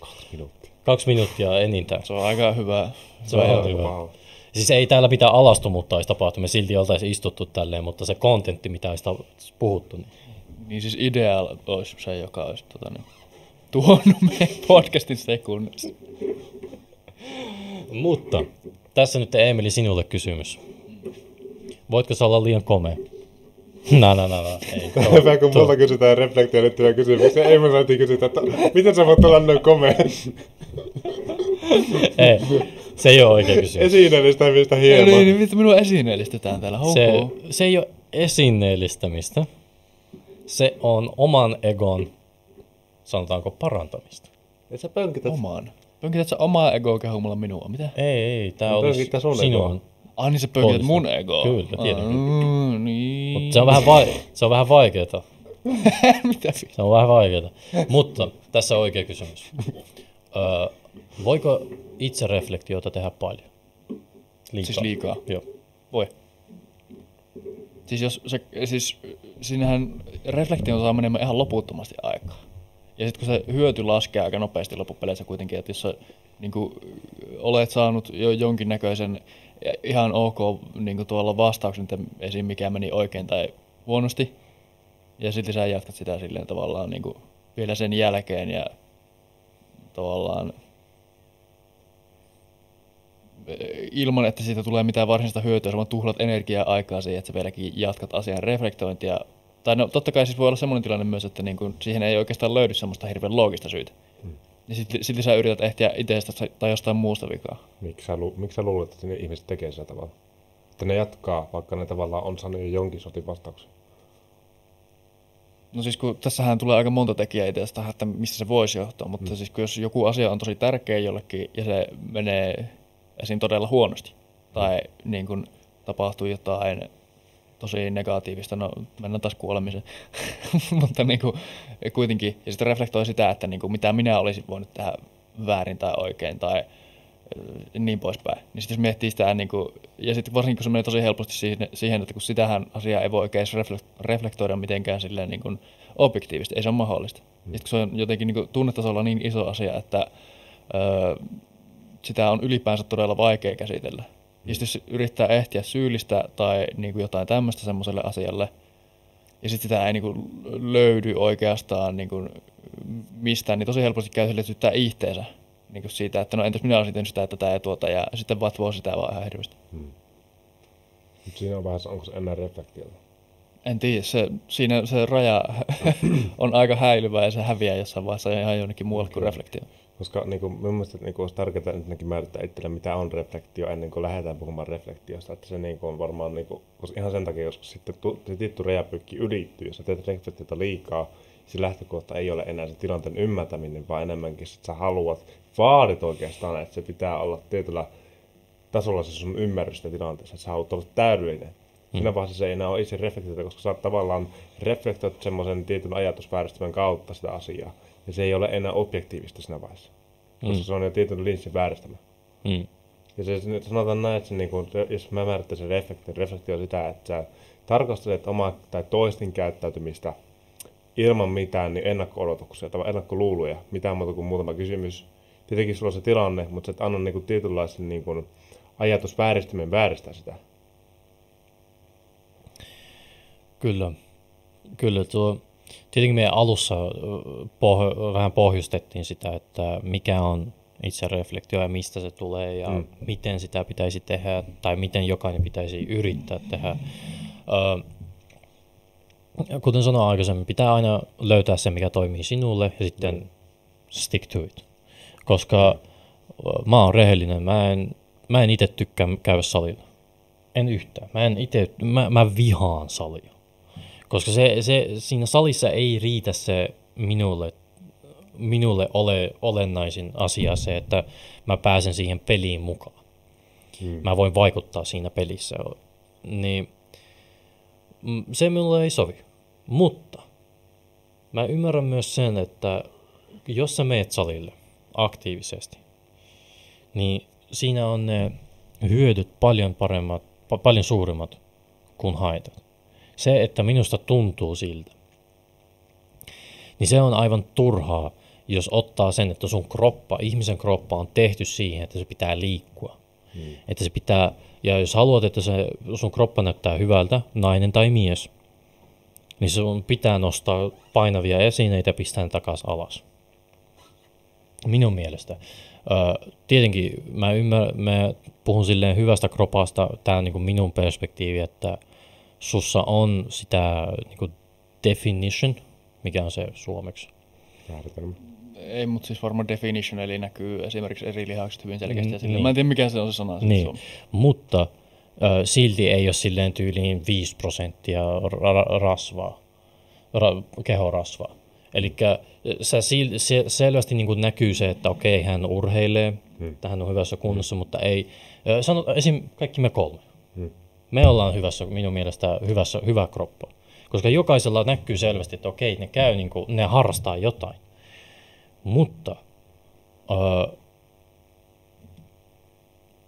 2 minuuttia enintään. Se on aika hyvä. Se on ihan hyvä. Wow. Siis ei täällä mitään alastomutta olisi tapahtunut, me silti oltaisiin istuttu tälleen, mutta se kontentti, mitä olisi puhuttu. Niin siis ideal olisi se, joka olisi tuonut meidän podcastin sekunnissa. Mutta tässä nyt Eemeli sinulle kysymys. Voitko sä olla liian komea? Ei. Hyvä, kun multa kysytään reflektioon liittyviä kysymyksiä. Ei me saatiin kysytä, että miten sä voit olla noin komea? Ei, se ei ole oikea kysymys. Esineellistämistä hieman. Niin, mitä minua esineellistetään täällä? Se ei ole esineellistämistä. Se on oman egon, sanotaanko, parantamista. Et sä pönkität. Pönkität sä omaa egoa kehumalla minua? Mitä? Ei, tää No, olisi pönkitää sun sinun. Niin sä pönkität Olisi. mun egoa? Kyllä, tietenkin. Niin. Mutta se on vähän vaikeeta. Mitä? Se on vähän vaikeeta. Mutta tässä on oikea kysymys. Voiko itsereflektiota tehdä paljon? Siis liikaa? Joo. Voi. Siis siinähän reflektio saa menemään ihan loputtomasti aikaa. Ja sitten kun se hyöty laskee aika nopeasti loppupeleissä kuitenkin, että jos sä niin olet saanut jo jonkinnäköisen ihan ok niin tuolla vastauksen, että esim. Mikä meni oikein tai huonosti, ja sitten sä jatkat sitä silleen tavallaan niin vielä sen jälkeen ja tavallaan ilman, että siitä tulee mitään varsinaista hyötyä, sä vaan tuhlat energiaa aikaa siihen, että sä vieläkin jatkat asian reflektointia. Tai no totta kai siis voi olla semmoinen tilanne myös, että niin kuin siihen ei oikeastaan löydy semmoista hirveän loogista syytä. Ja sitten sä yrität ehtiä itsestä tai jostain muusta vikaa. Miksi sä luulet, että ne ihmiset tekee sillä tavalla? Että ne jatkaa, vaikka ne tavallaan on saanut jo jonkin sortin vastauksen. No siis kun tässähän tulee aika monta tekijää itsestä, että mistä se voisi johtua, mutta siis kun jos joku asia on tosi tärkeä jollekin ja se menee esiin todella huonosti tai niin kun tapahtuu jotain tosi negatiivista, no mennään taas kuolemiseen, mutta niin kuin, kuitenkin, ja sitten reflektoi sitä, että niin kuin, mitä minä olisin voinut tehdä väärin tai oikein tai niin poispäin. Niin sitten jos miettii sitä, niin kuin, ja sitten varsinkin kun se menee tosi helposti siihen, että kun sitähän asiaa ei voi oikein reflektoida mitenkään silleen niin kuin objektiivisesti, ei se ole mahdollista. Ja sitten kun se on jotenkin niin kuin tunnetasolla niin iso asia, että sitä on ylipäänsä todella vaikea käsitellä. Ja sitten jos yrittää ehtiä syyllistä tai niin kuin jotain tämmöistä semmoiselle asialle, ja sitten sitä ei niin kuin löydy oikeastaan niin kuin mistään, niin tosi helposti käy sille, että syyttää itteensä niin kuin siitä, että no entäs minä olisin tehnyt sitä, tätä ja tuota, ja sitten vatvoo sitä vaan ihan hirveästi. Mutta siinä on vähän, onko se enää reflektiota? En tiedä, siinä se raja on aika häilyvä ja se häviää jossain vaiheessa ihan jonnekin muualle kuin reflektio. Koska niin kuin, minun mielestä niin kuin, olisi tärkeää ensinnäkin määrittää itselle, mitä on reflektio ennen kuin lähdetään puhumaan reflektiosta. Että se niin kuin, on varmaan, niin kuin, koska ihan sen takia, jos sitten se tietty rajapyykki ylittyy, jos sä teet reflektiota liikaa, se lähtökohta ei ole enää se tilanteen ymmärtäminen, vaan enemmänkin, että sä vaadit oikeastaan, että se pitää olla tietyllä tasolla se sun ymmärrystä tilanteessa, että sä haluat olla täydellinen. Siinä vaiheessa se ei enää ole itse reflektiota, koska sä oot tavallaan reflektoit semmoisen tietyn ajatusvääristymän kautta sitä asiaa. Ja se ei ole enää objektiivista siinä vaiheessa, koska se on jo tietyn linssin vääristämä. Ja se, sanotaan näin, että se, niin kuin, jos mä määrittäisin reflektio on sitä, että sä tarkastelet omaa tai toisten käyttäytymistä ilman mitään niin ennakko-odotuksia tai ennakkoluuluja, mitään muuta kuin muutama kysymys. Tietenkin sulla on se tilanne, mutta sä et anna niin kuin, tietynlaisen niin kuin, ajatusvääristymen vääristää sitä. Kyllä tietenkin meidän alussa vähän pohjustettiin sitä, että mikä on itse reflektio ja mistä se tulee ja miten sitä pitäisi tehdä tai miten jokainen pitäisi yrittää tehdä. Kuten sanoin aikaisemmin, pitää aina löytää se, mikä toimii sinulle ja sitten stick to it. Koska mä oon rehellinen, mä en itse tykkää käydä salilla. En yhtään. Mä vihaan salia. Koska siinä salissa ei riitä se minulle olennaisin asia se, että mä pääsen siihen peliin mukaan. Mä voin vaikuttaa siinä pelissä. Niin se minulle ei sovi. Mutta mä ymmärrän myös sen, että jos sä meet salille aktiivisesti, niin siinä on ne hyödyt paljon suuremmat kuin haitat. Se, että minusta tuntuu siltä, niin se on aivan turhaa, jos ottaa sen, että sun kroppa, ihmisen kroppa on tehty siihen, että se pitää liikkua. Että se pitää, ja jos haluat, että se sun kroppa näyttää hyvältä, nainen tai mies, niin sun pitää nostaa painavia esineitä ja pistää ne takaisin alas. Minun mielestä. Tietenkin mä puhun silleen hyvästä kropasta, tää on niin kuin minun perspektiivi, että sussa on sitä niin kuin definition, mikä on se suomeksi? Määritelmä. Ei, mutta siis varmaan definition, eli näkyy esimerkiksi eri lihakset hyvin selkeästi. Niin. Mä en tiedä, mikä se on se sana. Niin, mutta silti ei ole silleen tyyliin 5% rasvaa, kehorasvaa. Eli selvästi niin kuin näkyy se, että okei, hän urheilee, että hän on hyvässä kunnossa, mutta ei. Esim. Kaikki me 3. Me ollaan minun mielestä hyvä kroppa. Koska jokaisella näkyy selvästi, että okei, ne käy, niin kuin, ne harrastaa jotain. Mutta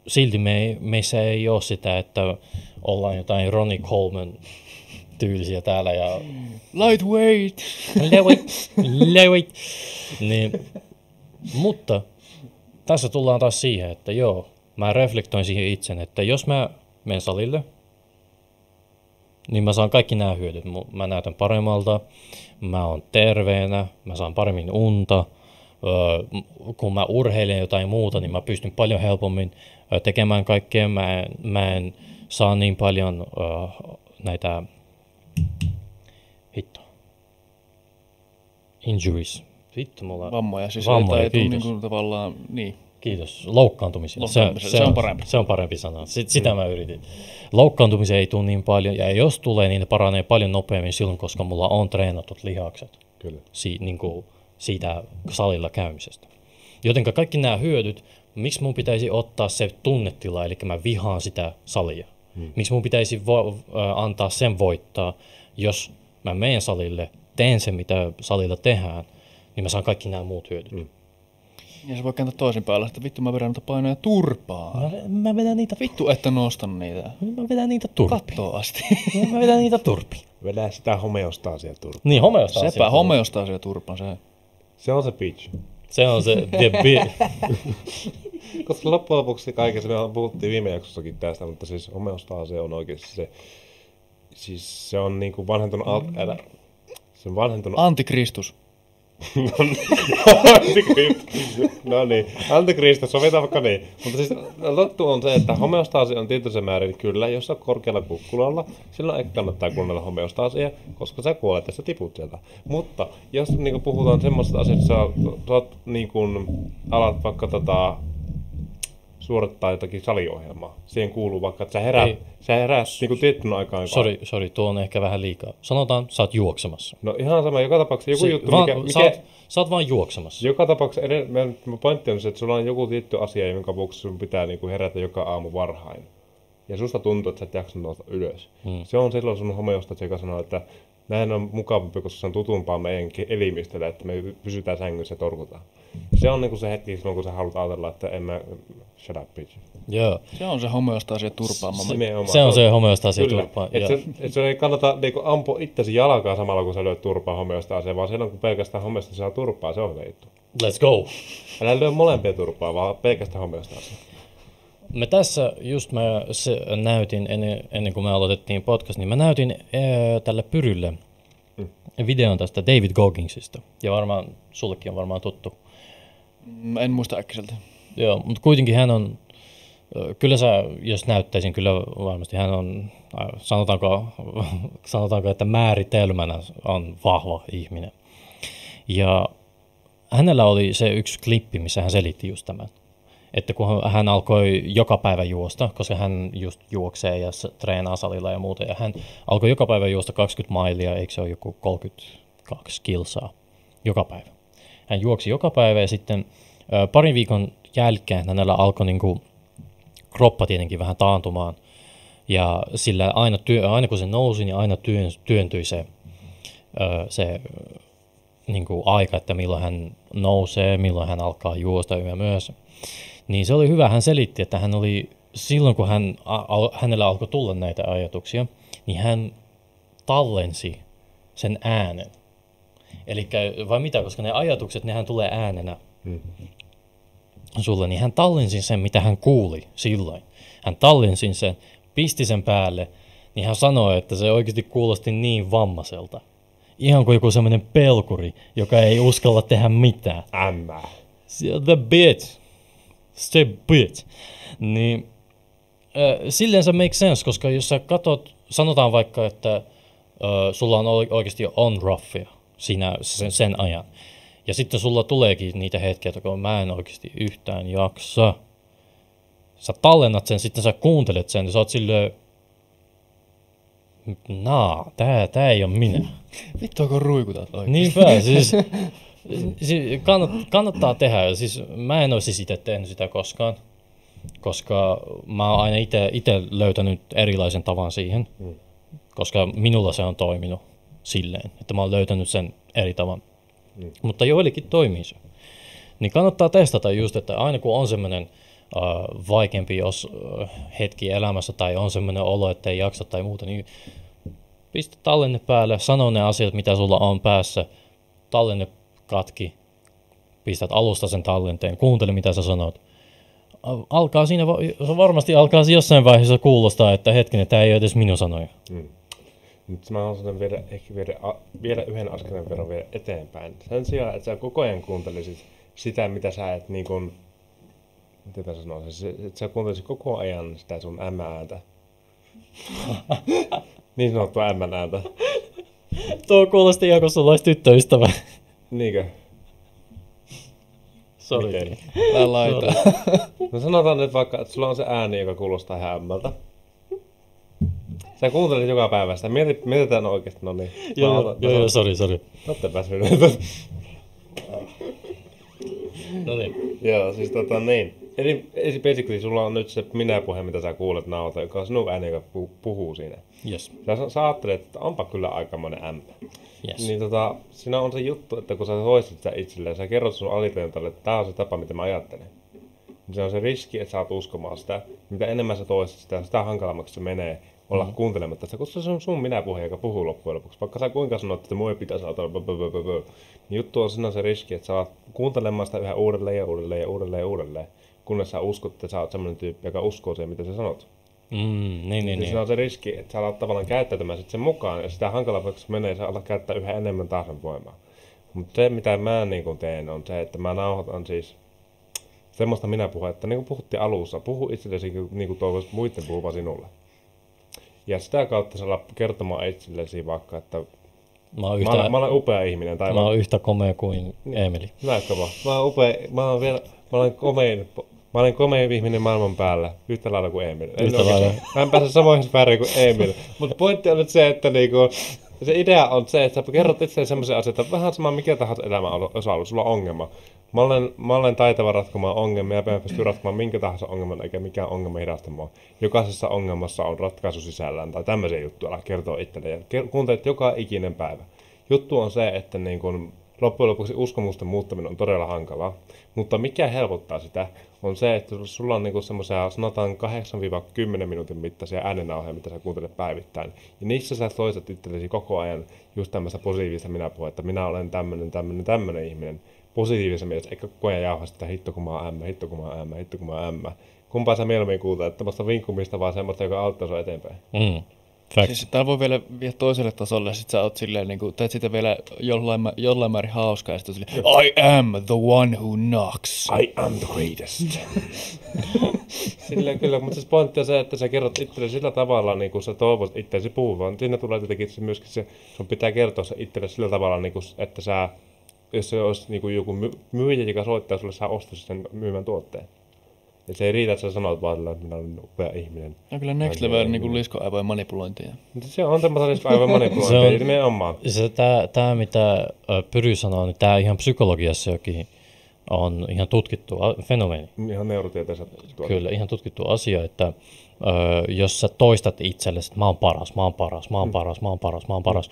silti meissä ei ole sitä, että ollaan jotain Ronnie Coleman tyylisiä täällä ja Lightweight! Lightweight. Niin, mutta tässä tullaan taas siihen, että joo, mä reflektoin siihen itsen, että jos mä menen salille, niin mä saan kaikki nämä hyödyt. Mä näytän paremmalta, mä oon terveenä, mä saan paremmin unta. Kun mä urheilen jotain muuta, niin mä pystyn paljon helpommin tekemään kaikkea. Mä en saa niin paljon näitä injuries. Mulla Vammoja, siis vammoja, tai niin kuin tavallaan, niin. Kiitos. Loukkaantumisia. Se on parempi. Se on parempi sana. Sitä mä yritin. Loukkaantumisia ei tule niin paljon, ja jos tulee, niin ne paranee paljon nopeammin silloin, koska mulla on treenatut lihakset. Kyllä. Niin kuin siitä salilla käymisestä. Jotenka kaikki nämä hyödyt, miksi mun pitäisi ottaa se tunnetila, eli mä vihaan sitä salia. Miksi mun pitäisi antaa sen voittaa, jos mä menen salille, teen sen, mitä salilla tehdään, niin mä saan kaikki nämä muut hyödyt. Ja se voi kääntää toisin päällä, että vittu mä vedän niitä painoja turpaan. Mä vedän niitä. Vittu, että nostan niitä. Mä vedän niitä turpiin. Kattoon asti. Mä vedän niitä turpiin. Vedä sitä homeostaasia turpaan. Niin, homeostaasia. Sepä homeostaasia turpaan se. Se on se bitch. Se on se Koska loppujen lopuksi kaikessa, me puhuttiin viime jaksossakin tästä, mutta siis homeostaasia on oikeasti se, siis se on niinku vanhentunut, se on vanhentunut. Antikristus. No niin, antikristus, sovitaan vaikka niin. Mutta siis loppu on se, että homeostaasi on tietyssä määrin kyllä, jos on korkealla kukkulalla, silloin ei kannattaa kuunnella homeostaasia, koska sä kuolet ja sä tiput sieltä. Mutta jos niin puhutaan semmoisesta asiasta, että sä oot niin kuin, alat vaikka suorittaa jotakin saliohjelmaa. Siihen kuuluu vaikka, että sä heräät niin tiettynä aikaan. Sori, tuo on ehkä vähän liikaa. Sanotaan, sä oot juoksemassa. No ihan sama, joka tapauksessa joku juttu, Sä oot vaan juoksemassa. Joka tapauksessa, pointti on se, että sulla on joku tietty asia, jonka vuoksi sun pitää niin kuin herätä joka aamu varhain. Ja susta tuntuu, että sä et jaksa nousta ylös. Se on silloin sun homeostasi, joka sanoo, että näin on mukavampi, koska se on tutumpaa meidän elimistölle, että me pysytään sängyssä ja torkutaan. Se on niinku se hetki silloin, kun sä haluat ajatella, että en mä shut up bitch. Joo. Se on se homeostaasia turpaama. Se on se homeostaasia turpaa. Et se ei kannata niinku ampua itsesi jalkaa samalla, kun sä lyöt turpaa homeostaasia, vaan silloin, kun pelkästään homeostaasia saa turpaa, se on se juttu. Let's go! Älä lyö molempia turpaa, vaan pelkästään homeostaasia. Me tässä just näytin, ennen kuin me aloitettiin podcast, niin mä näytin tälle Pyrylle videon tästä David Gogginsista. Ja varmaan, sullekin on varmaan tuttu. En muista äkkiseltä. Joo, mutta kuitenkin hän on, kyllä jos näyttäisin, kyllä varmasti hän on, sanotaanko, että määritelmänä on vahva ihminen. Ja hänellä oli se yksi klippi, missä hän selitti just tämän. Että kun hän alkoi joka päivä juosta, koska hän just juoksee ja treenaa salilla ja muuta, ja hän alkoi joka päivä juosta 20 mailia, eikö se ole joku 32 kilsaa joka päivä. Hän juoksi joka päivä ja sitten parin viikon jälkeen hänellä alkoi niinku kroppa tietenkin vähän taantumaan. Ja sillä aina kun se nousi, niin aina työntyi se niinku aika, että milloin hän nousee, milloin hän alkaa juosta yhä myös. Niin se oli hyvä, hän selitti, että hän oli silloin kun hänellä alkoi tulla näitä ajatuksia, niin hän tallensi sen äänen. Eli vai mitä, koska ne ajatukset, nehän tulee äänenä sulle, niin hän tallensi sen, mitä hän kuuli silloin. Hän tallensi sen, pisti sen päälle, niin hän sanoi, että se oikeasti kuulosti niin vammaiselta. Ihan kuin joku semmoinen pelkuri, joka ei uskalla tehdä mitään. The bitch. Stay bitch. Niin, silleen se make sense, koska jos sä katot, sanotaan vaikka, että sulla on oikeasti on-ruffia siinä sen ajan. Ja sitten sulla tuleekin niitä hetkiä, että mä en oikeasti yhtään jaksa. Sä tallennat sen, sitten sä kuuntelet sen ja sä oot silleen, tää ei oo minä. Vittu, onko ruikutat oikein? Niinpä, siis kannattaa tehdä. Siis mä en olisi itse tehnyt sitä koskaan, koska mä oon aina itse löytänyt erilaisen tavan siihen, koska minulla se on toiminut silleen, että mä oon löytänyt sen eri tavan. Mutta joillekin toimii se. Niin kannattaa testata just, että aina kun on semmoinen vaikeampi hetki elämässä tai on semmoinen olo, että ei jaksa tai muuta, niin pistä tallenne päälle, sano ne asiat, mitä sulla on päässä, tallenne katki, pistät alusta sen tallenteen, kuuntele mitä sä sanot. Alkaa siinä, varmasti alkaa jossain vaiheessa kuulostaa, että hetkinen, tämä ei ole edes minun sanoja. Mutta mä haluaisin vielä yhden askeleen verran vielä eteenpäin. Sen sijaan, että sä koko ajan kuuntelisit sitä, mitä sä et niin kuin, miten mä sanoisin, että sä kuuntelisit koko ajan sitä sun ääntä. Niin sanottua ääntä. Tuo kuulosti ihan kuin sulla olisi tyttöystävä. Niinkö? Sori. Tää laita. No sanotaan nyt vaikka, että sulla on se ääni, joka kuulostaa ihan ämmältä. Sä kuuntelit joka päivä sitä. Mietitään oikeesti, no niin. Joo, sori. Ootte päässyt. No niin. Joo, siis niin. Eli basically sulla on nyt se minä-puhe, mitä sä kuulet nauta, joka on sinun ääni, joka puhuu siinä. Yes. Sä ajattelet, että onpa kyllä aikamoinen ämpä. Yes. Niin siinä on se juttu, että kun sä toistat sitä itselleen, sä kerrot sun alitajuntalle, että tää on se tapa, mitä mä ajattelen. Niin se on se riski, että sä oot uskomaan sitä. Mitä enemmän sä toistat sitä hankalammaksi se menee olla kuuntelematta sitä, koska se on sun minä-puhe, joka puhuu loppujen lopuksi. Vaikka sä kuinka sanot, että mua ei pitäisi olla, niin juttu on siinä se riski, että sä oot kuuntelemaan sitä yhä uudelleen, kunnes sä uskot, että sä oot semmoinen tyyppi, joka uskoo siihen, mitä sä sanot. Niin. Siinä on se riski, että sä alat tavallaan käyttäytymään sit sen mukaan, ja sitä hankalammaksi menee, sä alat käyttää yhä enemmän taas voimaa. Mutta se, mitä mä niin teen, on se, että mä nauhoitan siis semmoista minä-puhetta, niin kuin puhuttiin alussa, puhu itsellesi niin kuin toivoisit muiden puhuvan sinulle. Ja sitä kautta sä alat kertomaan itsellesi vaikka, että mä olen upea ihminen. Tai mä oon yhtä komea kuin Eemeli. Näetkö vaan? Mä olen komein ihminen maailman päällä, yhtä lailla kuin Emil. Mä en pääse samoihin sfääriin kuin Emil. Mutta pointti on nyt se, että niinku, se idea on se, että sä kerrot itselleen semmoisia asioita, että vähän sama mikä tahansa elämän osa-alue, sulla on ongelma. Mä olen taitava ratkomaan ongelmia, ja pystyy ratkomaan minkä tahansa ongelman, eikä mikään ongelma hidasta mua. Jokaisessa ongelmassa on ratkaisu sisällään, tai tämmöisiä juttuja, älä kertoo itselleen. Kuuntelet joka ikinen päivä. Juttu on se, että niin kun loppujen lopuksi uskomusten muuttaminen on todella hankalaa, mutta mikä helpottaa sitä on se, että sulla on niinku semmoisia sanotaan 8-10 minuutin mittaisia äänenauhoja, mitä sä kuuntelet päivittäin. Ja niissä sä toistat itsellesi koko ajan just tämmöistä positiivista minä-puhua, että minä olen tämmönen ihminen. Positiivisessa mielessä, eikä koko ajan jauha sitä hitto kun mä oon ämmä. Kumpaa sä mieluummin kuuntelet, tämmöistä vinkkumista vai semmoista, joka auttaa sua eteenpäin? Siis täällä voi vielä viedä toiselle tasolle, ja sit sä oot silleen, niin kuin, teet sitä vielä jollain määrin hauskaa, ja sit on silleen, I am the one who knocks. I am the greatest. Silleen kyllä, mutta siis pointti on se, että sä kerrot itselle sillä tavalla, niin kuin sä toivot itseäsi puhuvan. Siinä tulee tietenkin myöskin se, sun pitää kertoa se itselle sillä tavalla, niin kuin, että sä, jos se olisi niin kuin joku myyjä, joka soittaa sulle, sä ostaisit sen myymän tuotteen. Ja se ei riitä, että sä sanot vaan, että minä olen upea ihminen. No kyllä next level niin liskoaivojen manipulointia. Se on tämmöistä liskoaivojen manipulointia, nimenomaan. Tämä mitä Pyry sanoo, niin tämä ihan psykologiassakin on ihan tutkittu fenomeni. Ihan neurotieteessä. Kyllä, ihan tutkittu asia, että jos sä toistat itsellesi, että mä oon paras,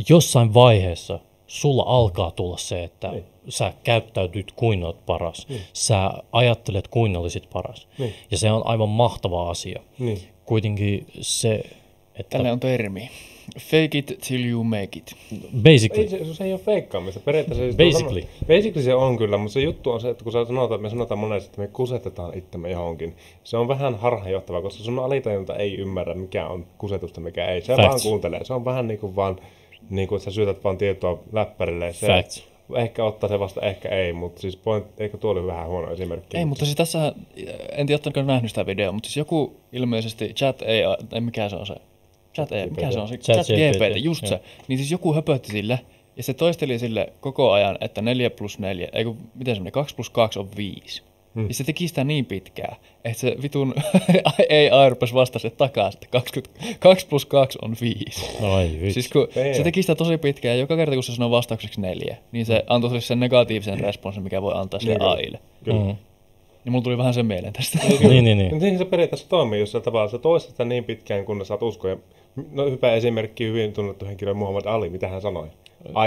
jossain vaiheessa sulla alkaa tulla se, että sä käyttäytyt kuin olet paras. Sä ajattelet kuin olisit paras. Ja se on aivan mahtava asia. Kuitenkin se Tälle on termi. Fake it till you make it. Basically. Se ei ole feikkaamista. Periaatteessa Basically se on kyllä, mutta se juttu on se, että kun me sanotaan monesti, että me kusetetaan itsemme johonkin, se on vähän harhaanjohtavaa, koska sun alitajunta ei ymmärrä, mikä on kusetusta, mikä ei. Se vaan kuuntelee. Se on vähän niin kuin vaan, niin kuin, että sä syötät vaan tietoa läppärille. Se ehkä ottaa se vasta, ehkä ei, mutta siis eikö tuo oli vähän huono esimerkki? Ei, mutta siis tässä, en tiedä, ottaako nähnyt sitä videoa, mutta siis joku ilmeisesti mikä se on se? Chat GPT, just se. Niin siis joku höpötti sille, ja se toisteli sille koko ajan, että 4+4, eikö, miten se meni, 2+2 on 5. Ja se teki sitä niin pitkään, että se vitun AI rupesi vastasi takaisin, että 2+2 on 5. Ai vitsi. Siis kun se teki sitä tosi pitkään, ja joka kerta kun se sanoi vastaukseksi 4, niin se antoi sille sen negatiivisen responssin, mikä voi antaa sille AIlle. Kyllä. Niin mulla tuli vähän sen mieleen tästä. Niin se periaatteessa toimii, jos sä tavallaan sä toistat sitä niin pitkään, kun saat uskoa. No hyvä esimerkki, hyvin tunnettu henkilö Muhammad Ali, mitä hän sanoi.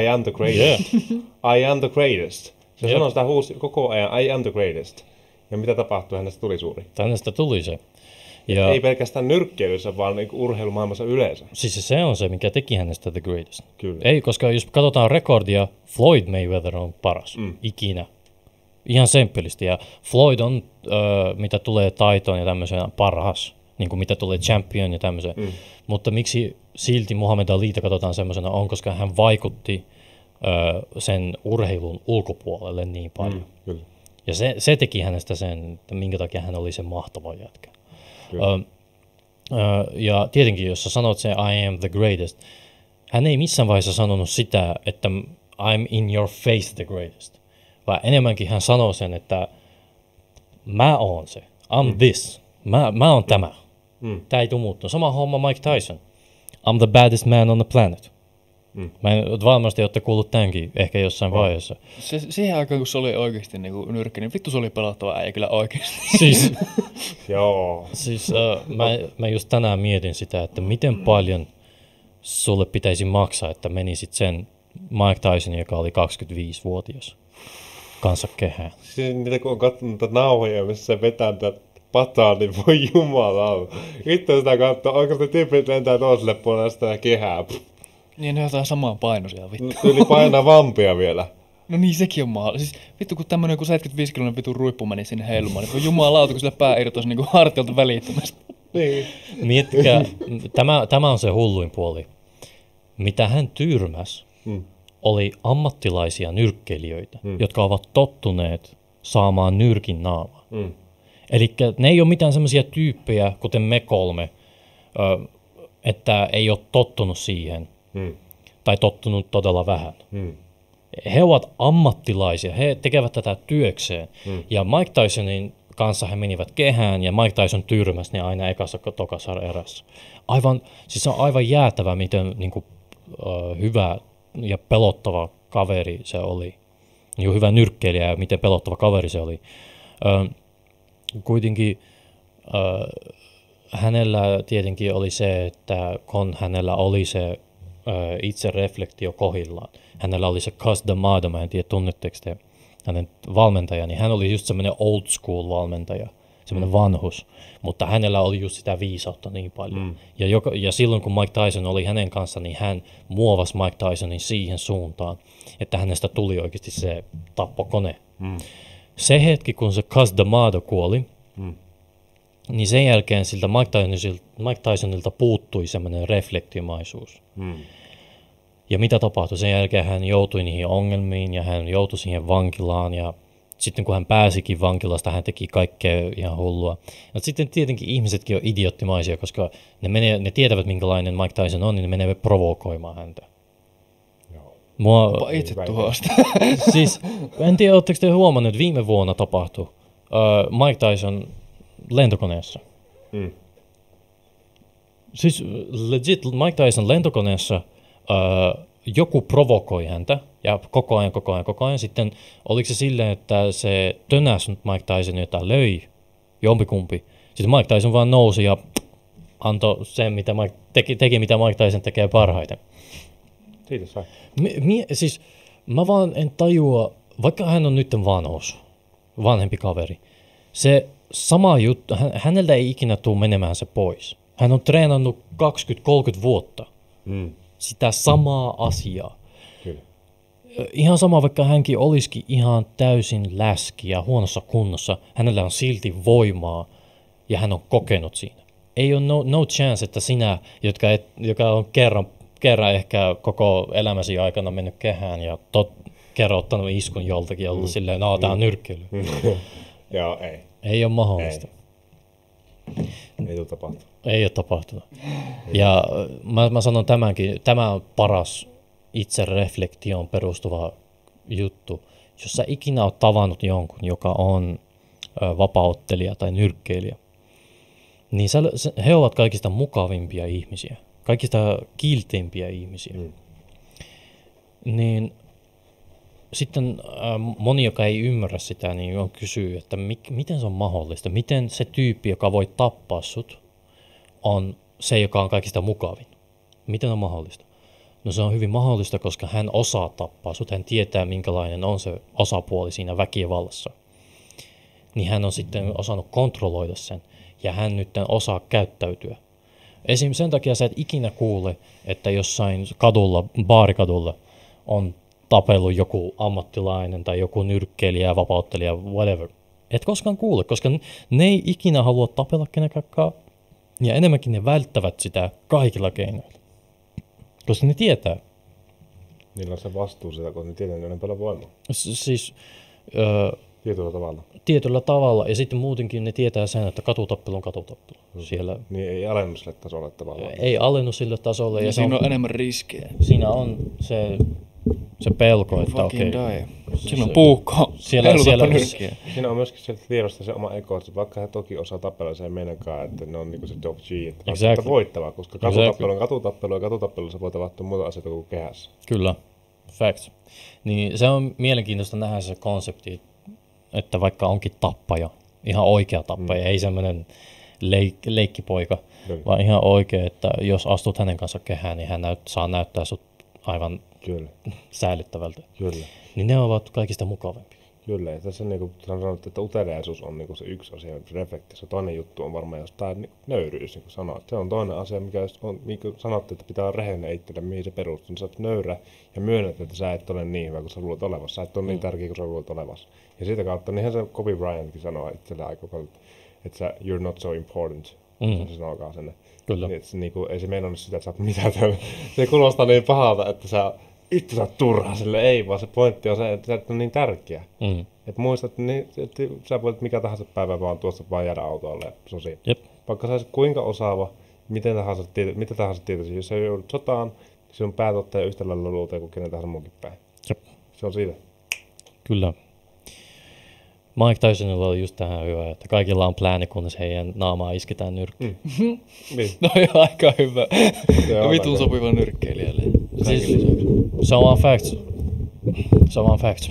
I am the greatest. I am the greatest. Se sanoi sitä huusi koko ajan, I am the greatest. Ja mitä tapahtui, hänestä tuli suuri. Hänestä tuli se. Ja ei pelkästään nyrkkeilyssä, vaan niin urheilumaailmassa yleensä. Siis se on se, mikä teki hänestä the greatest. Kyllä. Ei, koska jos katsotaan rekordia, Floyd Mayweather on paras ikinä. Ihan semppelisti. Ja Floyd on, mitä tulee taitoon ja tämmöiseen, paras. Niin kuin mitä tulee champion ja tämmöiseen. Mutta miksi silti Muhammad Alita katsotaan semmoisena on, koska hän vaikutti sen urheilun ulkopuolelle niin paljon. Kyllä. Ja se teki hänestä sen, että minkä takia hän oli se mahtava jätkä. Ja tietenkin, jos sä sanot se I am the greatest, hän ei missään vaiheessa sanonut sitä, että I'm in your face the greatest. Vaan enemmänkin hän sanoo sen, että mä oon se. I'm this. Mä oon tämä. Tää ei tule muuttua. Sama homma Mike Tyson. I'm the baddest man on the planet. Mä en varmasti olette kuullut tämänkin ehkä jossain vaiheessa. Siihen aikaan, kun se oli oikeasti niin nyrkki, niin vittu se oli pelottava äijä kyllä oikeasti. Siis, joo. Siis mä just tänään mietin sitä, että miten paljon sulle pitäisi maksaa, että menisit sen Mike Tysonin, joka oli 25-vuotias, kanssa kehään. Siis niitä kun on katsonut näitä nauhoja, missä se vetää tätä pataa, niin voi jumala. Itse sitä katsoo, oikeasti tyypit lentää toiselle puolelle sitä kehää. Niin ne on jotain samaan painoisia vittu. Yli painaa vampia vielä. No niin, sekin on mahdollista. Siis vittu, kun tämmönen joku 75 kiloinen vitun ruippu meni sinne heilumaan, niin voi jumalauta, kun sillä pää irtoisi niinku hartialta välittömästi. Niin. Miettikää, tämä on se hulluin puoli. Mitä hän tyrmäs, oli ammattilaisia nyrkkeilijöitä, jotka ovat tottuneet saamaan nyrkin naamaan. Eli ne ei ole mitään semmoisia tyyppejä, kuten me kolme, että ei ole tottunut siihen. Tai tottunut todella vähän. He ovat ammattilaisia, he tekevät tätä työkseen. Ja Mike Tysonin kanssa he menivät kehään ja Mike Tyson tyrmäsi ne aina ekassa tokassa erässä. Siis se on aivan jäätävä, miten niin kuin, hyvä ja pelottava kaveri se oli. Niin hyvä nyrkkeilijä ja miten pelottava kaveri se oli. Kuitenkin hänellä tietenkin oli se, että kun hänellä oli se itse reflektio kohillaan. Hänellä oli se Cus D'Amato, mä en tiedä tunnetteko te hänen valmentaja, niin hän oli just semmoinen old school valmentaja, semmoinen vanhus, mutta hänellä oli just sitä viisautta niin paljon. Ja silloin kun Mike Tyson oli hänen kanssa, niin hän muovasi Mike Tysonin siihen suuntaan, että hänestä tuli oikeasti se tappokone. Se hetki, kun se Cus D'Amato kuoli, niin sen jälkeen siltä Mike Tysonilta puuttui semmoinen reflektiomaisuus. Ja mitä tapahtui? Sen jälkeen hän joutui niihin ongelmiin ja hän joutui siihen vankilaan. Ja sitten kun hän pääsikin vankilasta, hän teki kaikkea ihan hullua. Ja sitten tietenkin ihmisetkin on idioottimaisia, koska ne tietävät minkälainen Mike Tyson on, niin ne menevät provokoimaan häntä. Mua itse tuhosta. Siis, en tiedä, oletteko te huomannut, että viime vuonna tapahtui Mike Tyson lentokoneessa. Siis legit Mike Tyson lentokoneessa joku provokoi häntä ja koko ajan. Sitten oliko se silleen, että se tönäs Mike Tyson, jota löi jompikumpi. Sitten Mike Tyson vaan nousi ja antoi sen, mitä teki mitä Mike Tyson tekee parhaiten. Siitä sai. Siis mä vaan en tajua, vaikka hän on nyt vanhempi kaveri, se sama juttu, häneltä ei ikinä tule menemään se pois. Hän on treenannut 20-30 vuotta Mm. sitä samaa asiaa. Kyllä. Ihan sama, vaikka hänkin olisikin ihan täysin läski ja huonossa kunnossa, hänellä on silti voimaa ja hän on kokenut siinä. Ei ole no chance, että sinä, joka on kerran ehkä koko elämäsi aikana mennyt kehään ja kerran ottanut iskun joltakin ja ollut silleen, tää on nyrkkeily. Joo, ei. Ei ole mahdollista. Ei tule tapahtunut. Ei ole tapahtunut. Ja mä sanon tämänkin, tämä on paras itsereflektioon perustuva juttu. Jos sä ikinä oot tavannut jonkun, joka on vapaaottelija tai nyrkkeilijä, niin he ovat kaikista mukavimpia ihmisiä, kaikista kilteimpiä ihmisiä. Niin sitten moni, joka ei ymmärrä sitä, niin on kysyy, että miten se on mahdollista, miten se tyyppi, joka voi tappaa sut, on se, joka on kaikista mukavin. Miten on mahdollista? No se on hyvin mahdollista, koska hän osaa tappaa sut, hän tietää minkälainen on se osapuoli siinä väkivallassa. Niin hän on sitten osannut kontrolloida sen, ja hän nyt osaa käyttäytyä. Esimerkiksi sen takia sä et ikinä kuule, että jossain kadulla, baarikadulla on tapellut joku ammattilainen tai joku nyrkkeilijä, vapauttelija, whatever. Et koskaan kuule, koska ne ei ikinä halua tapella kenenkään, ja enemmänkin ne välttävät sitä kaikilla keinoilla. Koska ne tietää. Niillä on se vastuu sitä, kun ne tietää, että ne on paljon voimaa. Siis Tietyllä tavalla. ja sitten muutenkin ne tietää sen, että katutappelu on katutappelu. Siellä Niin ei alennu sille tasolle tavallaan. ei alennu sille tasolle. Ja siinä on enemmän riskejä. Siinä on se pelko, että okei. Siinä on puukko. Siellä Siinä on myöskin se tiedosta se oma ego, että vaikka he toki osaa tappella, se ei meinakaan, että ne on niinku se Dog G, että exactly. voittava, koska katutappelu on katutappelu ja katutappelussa voi tapahtua muuta asioita kuin kehässä. Kyllä, facts. Niin se on mielenkiintoista nähdä se konsepti, että vaikka onkin tappaja, ihan oikea tappaja, ei semmoinen leikkipoika, vaan ihan oikea, että jos astut hänen kanssa kehään, niin hän saa näyttää sut aivan säällittävältä. Kyllä. Niin ne ovat kaikista mukavampia. Kyllä, ja tässä niin kuin sanottu, että uteliaisuus on niin kuin se yksi asia, se reflekti. Se toinen juttu on varmaan jostain niin nöyryys, niin kuin sanoit. Se on toinen asia, mikä on, niin kuin sanotte, että pitää olla rehellinen itselle, mihin se perustuu. Niin sä oot nöyrä ja myönnät, että sä et ole niin hyvä kuin sä luulet olevassa. Sä et ole niin tärkeä kuin sä luulet olevassa. Ja siitä kautta, niinhän se Kobe Bryantkin sanoo itselle aika paljon, että you're not so important. Se sanokaa sen. Kyllä. Niin, se, niin kuin, ei se meinannut sitä, että sä oot mitään. Se kuulostaa niin pahalta, että sä itse sä oot turhaa sille, ei, vaan se pointti on se, että sä et ole niin tärkeä. Että muistat, että sä voit mikä tahansa päivä vaan tuossa vaan jäädä autolle ja se on siinä. Jep. Vaikka sä olisit kuinka osaava, mitä tahansa tietäisi, jos sä joudut sotaan, niin sinun päät ottaa yhtä lailla luulta kuin kenen tahansa munkin päin. Jep. Se on siitä. Kyllä. Mike Tysonilla oli just tähän hyvä, että kaikilla on plääni, kunnes heidän naamaa isketään nyrkkiin. Niin. No aika hyvä. Vitun sopiva nyrkkeilijälle. Siis, se on vaan facts. Se on vaan facts.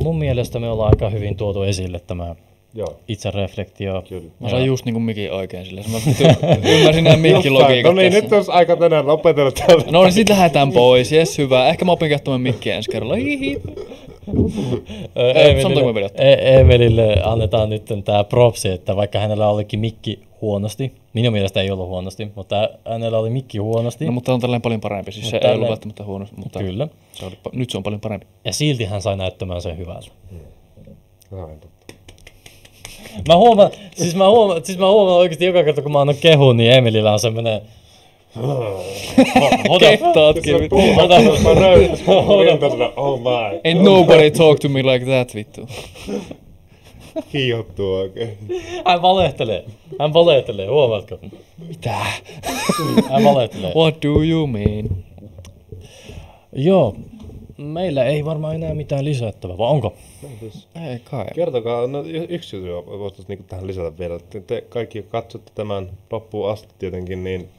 Mun mielestä me ollaan aika hyvin tuotu esille tämä itsereflektio. Kyllä. Mä sain just niinku mikin oikein silleen. Mä ymmärsin nämä mikkin logiikat. No niin, nyt olisi aika tänään lopetella täältä. No niin, sit lähdetään pois. Jes, hyvä. Ehkä mä opin käyttämään mikkiä ensi kerralla. Hihi. Emelille annetaan nyt tämä propsi, että vaikka hänellä olikin mikki huonosti, minun mielestä ei ollut huonosti, mutta hänellä oli mikki huonosti. No mutta on tälleen paljon parempi, siis se ei ollut välttämättä huonosti, mutta kyllä. Nyt se on paljon parempi. Ja silti hän sai näyttämään sen hyvältä. Aivan totta. Mä huomaan oikeesti joka kerta, kun mä annan kehun, niin Emilillä on semmoinen kehtaatkin. Oh my. Ain't nobody talk to me like that, vittu. Kiihottuu oikein. Hän valehtelee, huomaatko? Mitä? Hän valehtelee. What do you mean? Joo, meillä ei varmaan enää mitään lisättävää, vai onko? Ei kai. Kertokaa, no yksi juttu voitaisiin niin tähän lisätä vielä. Te kaikki katsotte tämän loppuun asti tietenkin, niin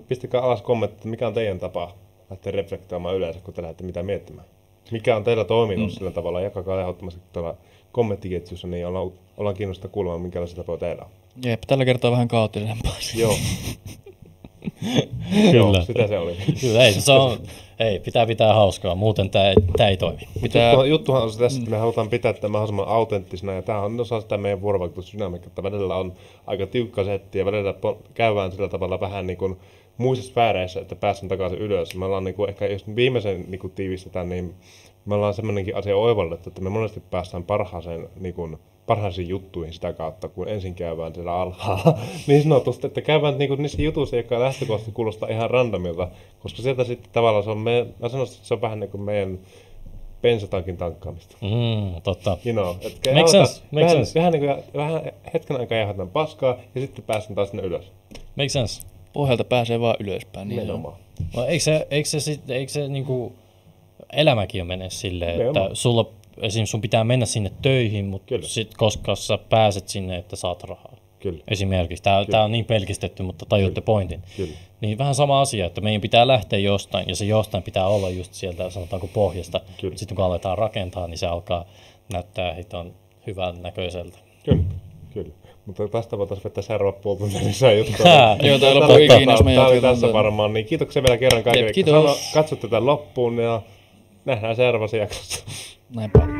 pistäkää alas kommentit, että mikä on teidän tapa lähteä reflektoimaan yleensä, kun te lähdette mitään miettimään. Mikä on teillä toiminut sillä tavalla, jakakaa ehdottomasti tuolla kommenttiketjussa, niin ollaan kiinnostaa kuulemaan, minkälaisia tapoja teillä on. Jep, tällä kertaa vähän kaoottisempaa. Joo. Joo, Kyllä. sitä se oli. Kyllä, pitää hauskaa, muuten tää ei toimi. Juttuhan on se tässä, että me halutaan pitää tämä mahdollisimman autenttisena, ja tämä on osa sitä meidän vuorovaikutusdynamiikkaa, että välillä on aika tiukka setti, ja välillä käydään sillä tavalla vähän niin kuin muissa sfääreissä, että päästään takaisin ylös. Me ollaan niin kuin, ehkä jos viimeisen niin kuin tiivistetään, niin me ollaan semmoinenkin asia oivallettu, että me monesti päästään parhaisiin juttuihin sitä kautta, kun ensin käydään siellä alhaalla. Niin sanotusti, että käydään niinku niissä jutuissa, jotka lähtökohtaisesti kuulostaa ihan randomilta, koska sieltä sitten tavallaan se on mä sanoisin, että se on vähän niin kuin meidän bensatankin tankkaamista. Totta. You know, että Make sense. vähän hetken aikaa jahdataan paskaa ja sitten päästään taas sinne ylös. Make sense. Pohjalta pääsee vaan ylöspäin. Niin Nimenomaan. No, eikö se niinku elämäkin jo mene silleen, että esimerkiksi sun pitää mennä sinne töihin, mutta sit koska sä pääset sinne, että saat rahaa. Kyllä. Esimerkiksi. Tää on niin pelkistetty, mutta tajutte pointin. Kyllä. Niin vähän sama asia, että meidän pitää lähteä jostain, ja se jostain pitää olla just sieltä, sanotaanko pohjasta. Sitten kun aletaan rakentaa, niin se alkaa näyttää hiton hyvän näköiseltä. Kyllä. Mutta tästä voitaisiin vetää seuraavat puoli tuntia lisää juttuja. Joo, tää loppuu ikinä, jos me Tämä oli jatketaan. tässä varmaan, niin kiitoksia vielä kerran kaikille, Kiitos. katsotte tämän loppuun ja nähdään seuraavassa jaksossa. Näinpä.